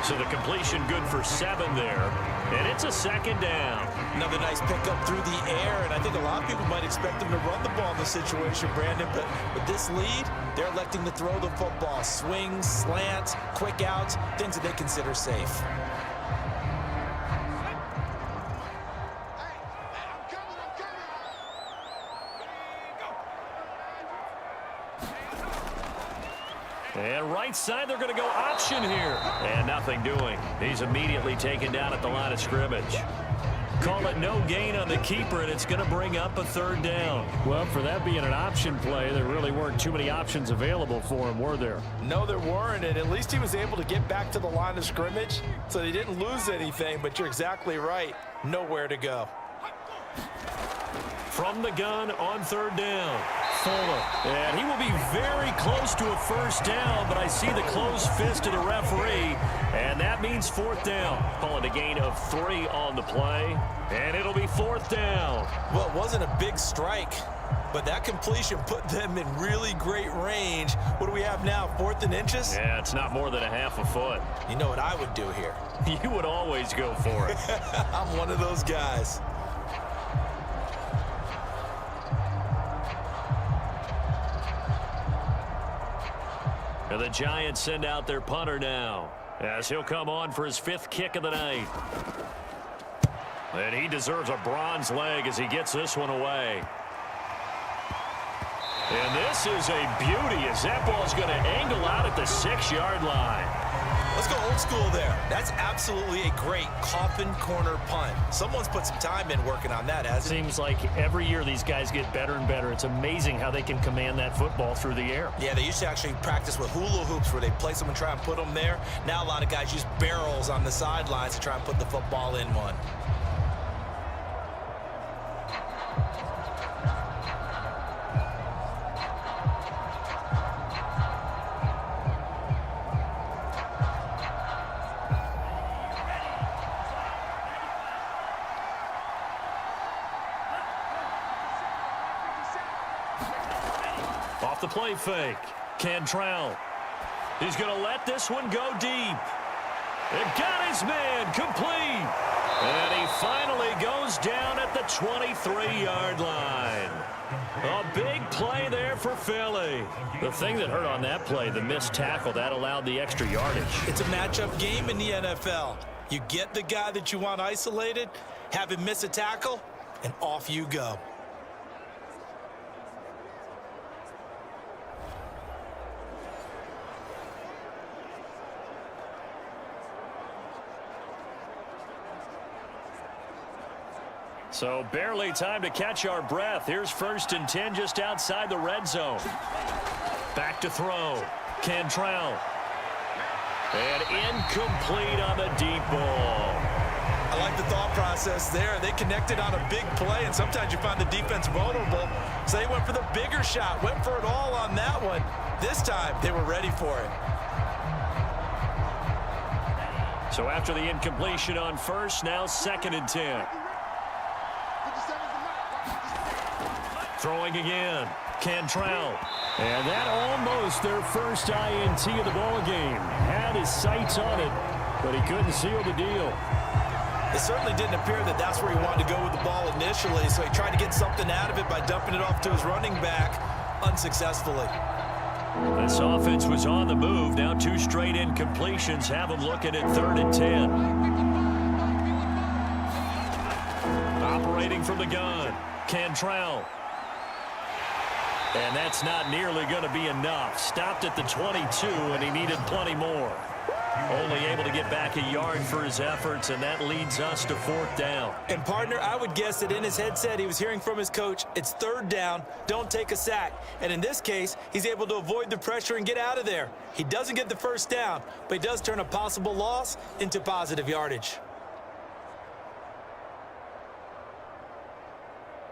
So the completion good for 7 there. And it's a 2nd down. Another nice pickup through the air, and I think a lot of people might expect them to run the ball in this situation, Brandon, but with this lead, they're electing to throw the football. Swings, slants, quick outs, things that they consider safe. And right side, they're going to go option here. And nothing doing. He's immediately taken down at the line of scrimmage. Call it no gain on the keeper, and it's going to bring up a 3rd down. Well, for that being an option play, there really weren't too many options available for him, were there? No, there weren't, and at least he was able to get back to the line of scrimmage, so they didn't lose anything, but you're exactly right. Nowhere to go. From the gun on 3rd down. Fuller. And he will be very close to a 1st down, but I see the closed fist of the referee, and that means 4th down. Calling a gain of 3 on the play, and it'll be 4th down. Well, it wasn't a big strike, but that completion put them in really great range. What do we have now, 4th and inches? Yeah, it's not more than a half a foot. You know what I would do here? You would always go for it. I'm one of those guys. And the Giants send out their punter now, as he'll come on for his 5th kick of the night. And he deserves a bronze leg as he gets this one away. And this is a beauty as that ball's going to angle out at the 6-yard line. Let's go old school there. That's absolutely a great coffin corner punt. Someone's put some time in working on that, hasn't it? Seems like every year these guys get better and better. It's amazing how they can command that football through the air. Yeah, they used to actually practice with hula hoops where they place them and try and put them there. Now a lot of guys use barrels on the sidelines to try and put the football in one. Off the play fake. Cantrell. He's going to let this one go deep. It got his man complete. And he finally goes down at the 23-yard line. A big play there for Philly. The thing that hurt on that play, the missed tackle, that allowed the extra yardage. It's a matchup game in the NFL. You get the guy that you want isolated, have him miss a tackle, and off you go. So barely time to catch our breath. Here's 1st and 10 just outside the red zone. Back to throw. Cantrell. And incomplete on the deep ball. I like the thought process there. They connected on a big play, and sometimes you find the defense vulnerable. So they went for the bigger shot, went for it all on that one. This time, they were ready for it. So after the incompletion on 1st, now 2nd and 10. Throwing again. Cantrell. And that almost their first INT of the ball game. Had his sights on it, but he couldn't seal the deal. It certainly didn't appear that that's where he wanted to go with the ball initially, so he tried to get something out of it by dumping it off to his running back unsuccessfully. This offense was on the move. Now 2 straight incompletions have them looking at 3rd and 10. Operating from the gun. Cantrell. And that's not nearly going to be enough. Stopped at the 22, and he needed plenty more. Only able to get back a yard for his efforts, and that leads us to 4th down. And, partner, I would guess that in his headset he was hearing from his coach, it's 3rd down, don't take a sack. And in this case, he's able to avoid the pressure and get out of there. He doesn't get the 1st down, but he does turn a possible loss into positive yardage.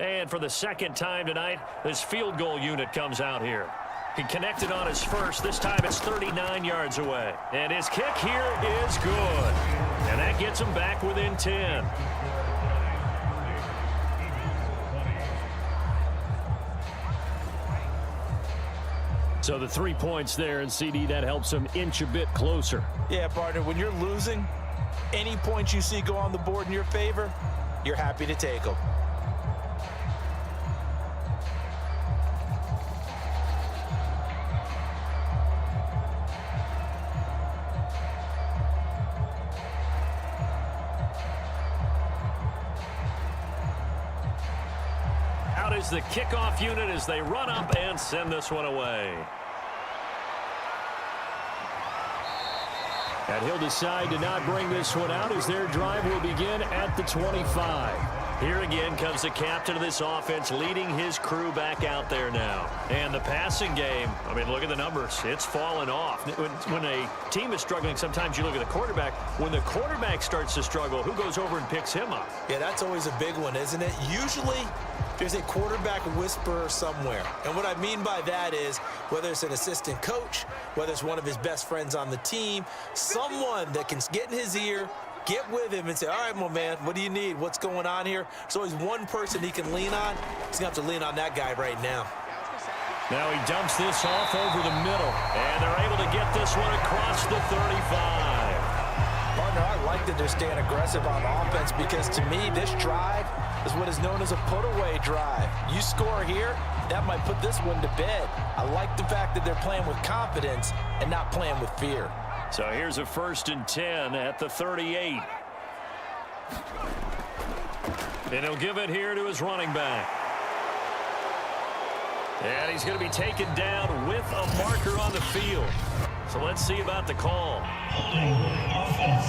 And for the 2nd time tonight, this field goal unit comes out here. He connected on his first. This time it's 39 yards away. And his kick here is good. And that gets him back within 10. So the 3 points there, and CD, that helps him inch a bit closer. Yeah, partner, when you're losing, any points you see go on the board in your favor, you're happy to take them. Is the kickoff unit as they run up and send this one away. And he'll decide to not bring this one out as their drive will begin at the 25. Here again comes the captain of this offense leading his crew back out there now. And the passing game, I mean, look at the numbers. It's fallen off. When a team is struggling, sometimes you look at the quarterback. When the quarterback starts to struggle, who goes over and picks him up? Yeah, that's always a big one, isn't it? Usually, there's a quarterback whisperer somewhere. And what I mean by that is, whether it's an assistant coach, whether it's one of his best friends on the team, someone that can get in his ear, get with him and say, all right, my man, what do you need? What's going on here? There's always one person he can lean on. He's going to have to lean on that guy right now. Now he dumps this off over the middle, and they're able to get this one across the 35. Partner, I like that they're staying aggressive on offense because, to me, this drive is what is known as a put-away drive. You score here, that might put this one to bed. I like the fact that they're playing with confidence and not playing with fear. So here's a 1st and 10 at the 38. And he'll give it here to his running back. And he's going to be taken down with a marker on the field. So let's see about the call. Holding offense.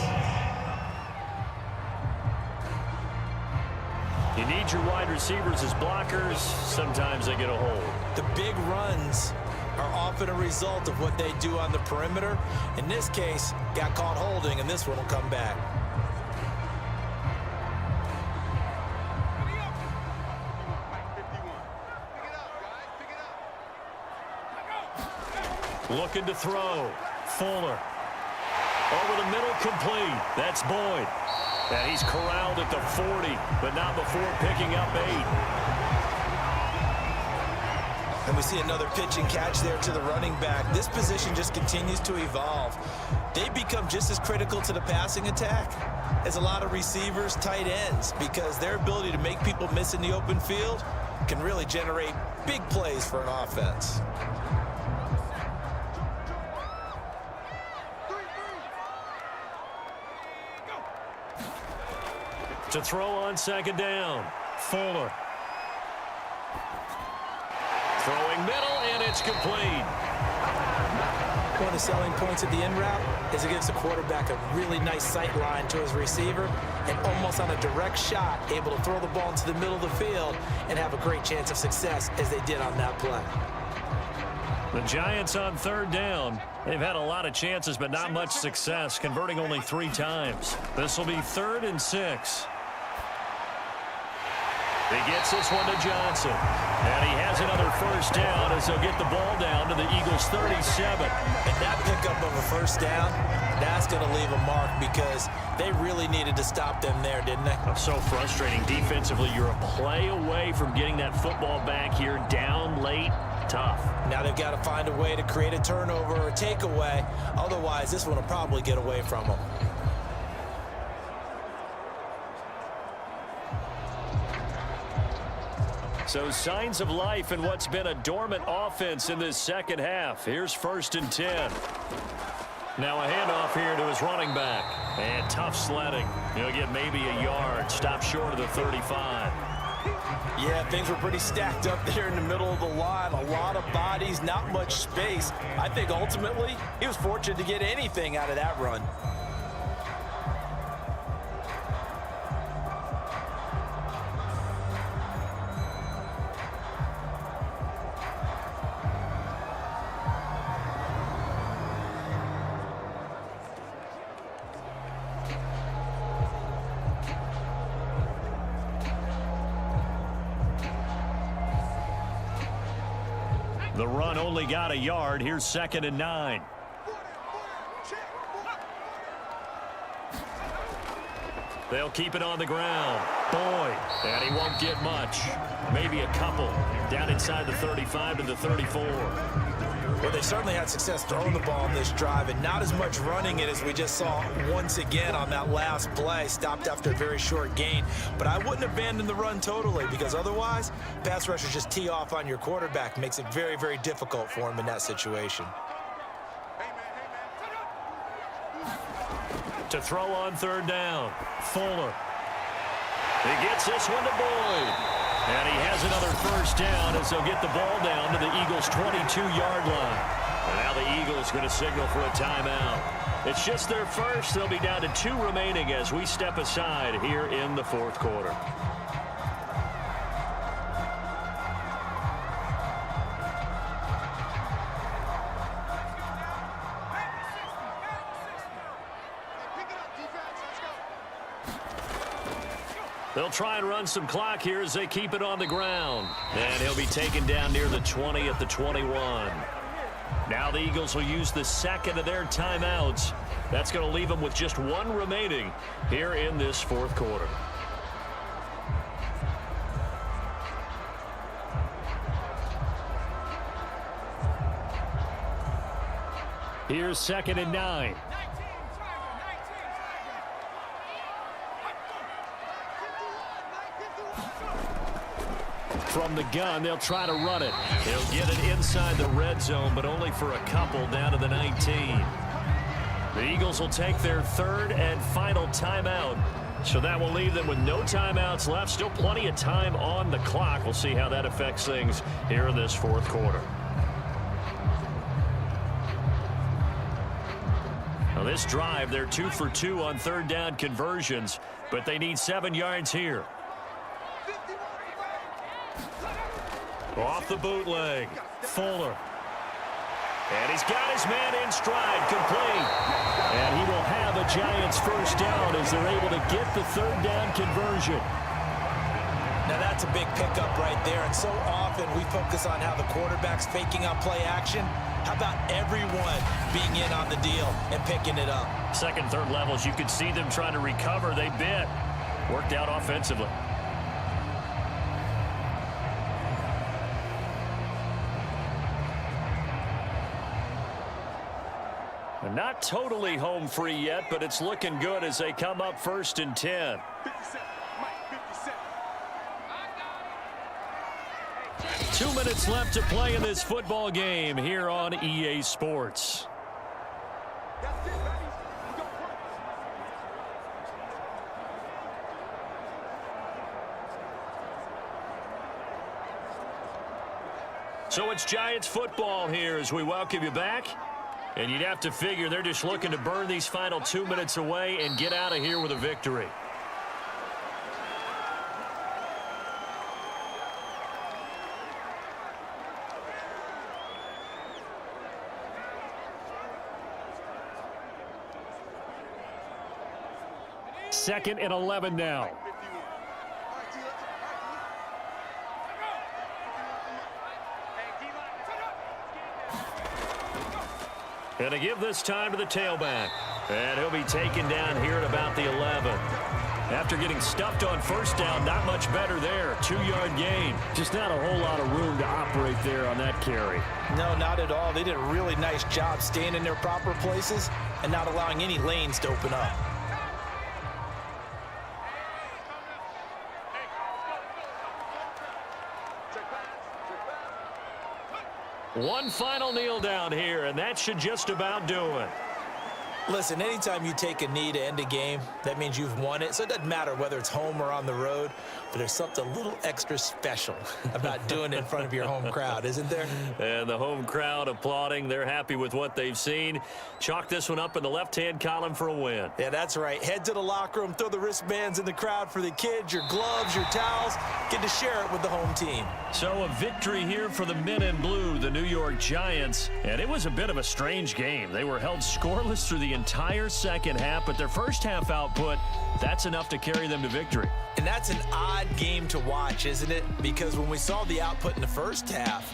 You need your wide receivers as blockers. Sometimes they get a hold. The big runs are often a result of what they do on the perimeter. In this case, got caught holding, and this one will come back. Looking to throw. Fuller. Over the middle, complete. That's Boyd. And he's corralled at the 40, but not before picking up 8. And we see another pitch and catch there to the running back. This position just continues to evolve. They become just as critical to the passing attack as a lot of receivers, tight ends, because their ability to make people miss in the open field can really generate big plays for an offense. To throw on second down. Fuller. Throwing middle, and it's complete. One of the selling points of the in route is it gives the quarterback a really nice sight line to his receiver, and almost on a direct shot, able to throw the ball into the middle of the field and have a great chance of success as they did on that play. The Giants on third down. They've had a lot of chances, but not much success, converting only 3 times. This will be 3rd and 6. He gets this one to Johnson. And he has another first down as he'll get the ball down to the Eagles' 37. And that pickup of a first down, that's going to leave a mark because they really needed to stop them there, didn't they? So frustrating defensively. You're a play away from getting that football back here down late. Tough. Now they've got to find a way to create a turnover or a takeaway. Otherwise, this one will probably get away from them. So signs of life in what's been a dormant offense in this second half. Here's 1st and 10. Now a handoff here to his running back. And tough sledding. He'll get maybe a yard. Stop short of the 35. Yeah, things were pretty stacked up there in the middle of the line. A lot of bodies, not much space. I think ultimately he was fortunate to get anything out of that run. The run only got a yard. Here's 2nd and 9. They'll keep it on the ground. Boyd. And he won't get much. Maybe a couple. Down inside the 35 to the 34. Well, they certainly had success throwing the ball on this drive and not as much running it as we just saw once again on that last play. Stopped after a very short gain. But I wouldn't abandon the run totally because otherwise, pass rushers just tee off on your quarterback. Makes it very, very difficult for him in that situation. To throw on 3rd down. Fuller. He gets this one to Boyd. And he has another first down as they'll get the ball down to the Eagles' 22-yard line. And now the Eagles going to signal for a timeout. It's just their first. They'll be down to 2 remaining as we step aside here in the 4th quarter. They'll try and run some clock here as they keep it on the ground. And he'll be taken down near the 20 at the 21. Now the Eagles will use the 2nd of their timeouts. That's going to leave them with just 1 remaining here in this 4th quarter. Here's 2nd and 9. From the gun, they'll try to run it. He'll get it inside the red zone, but only for a couple down to the 19. The Eagles will take their 3rd and final timeout. So that will leave them with no timeouts left. Still plenty of time on the clock. We'll see how that affects things here in this 4th quarter. Well, this drive, they're 2 for 2 on third down conversions, but they need 7 yards here. Off the bootleg, Fuller. And he's got his man in stride, complete. And he will have a Giants first down as they're able to get the third down conversion. Now that's a big pickup right there, and so often we focus on how the quarterback's faking out play action. How about everyone being in on the deal and picking it up? Second, third levels, you could see them trying to recover. They bit. Worked out offensively. They're not totally home free yet, but it's looking good as they come up 1st and 10. 2 minutes left to play in this football game here on EA Sports. So it's Giants football here as we welcome you back. And you'd have to figure they're just looking to burn these final 2 minutes away and get out of here with a victory. Second and 11 now. And to give this time to the tailback. And he'll be taken down here at about the 11. After getting stuffed on first down, not much better there. 2-yard gain. Just not a whole lot of room to operate there on that carry. No, not at all. They did a really nice job staying in their proper places and not allowing any lanes to open up. One final kneel down here, and that should just about do it. Listen, anytime you take a knee to end a game, that means you've won it. So it doesn't matter whether it's home or on the road, but there's something a little extra special about doing it in front of your home crowd, isn't there? And the home crowd applauding. They're happy with what they've seen. Chalk this one up in the left-hand column for a win. Yeah, that's right. Head to the locker room, throw the wristbands in the crowd for the kids, your gloves, your towels. Get to share it with the home team. So a victory here for the men in blue, the New York Giants. And it was a bit of a strange game. They were held scoreless through the entire second half, but their first half output, that's enough to carry them to victory. And that's an odd game to watch, isn't it? Because when we saw the output in the first half,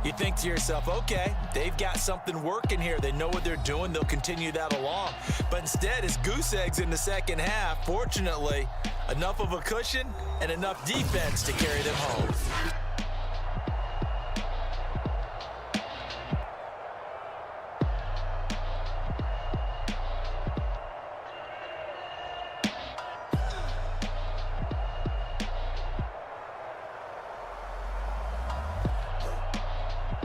you think to yourself, okay, they've got something working here. They know what they're doing. They'll continue that along. But instead, it's goose eggs in the second half. Fortunately, enough of a cushion and enough defense to carry them home.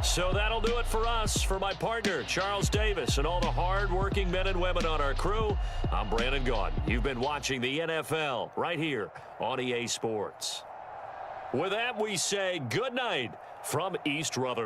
So that'll do it for us. For my partner, Charles Davis, and all the hard-working men and women on our crew, I'm Brandon Gaudin. You've been watching the NFL right here on EA Sports. With that, we say good night from East Rutherford.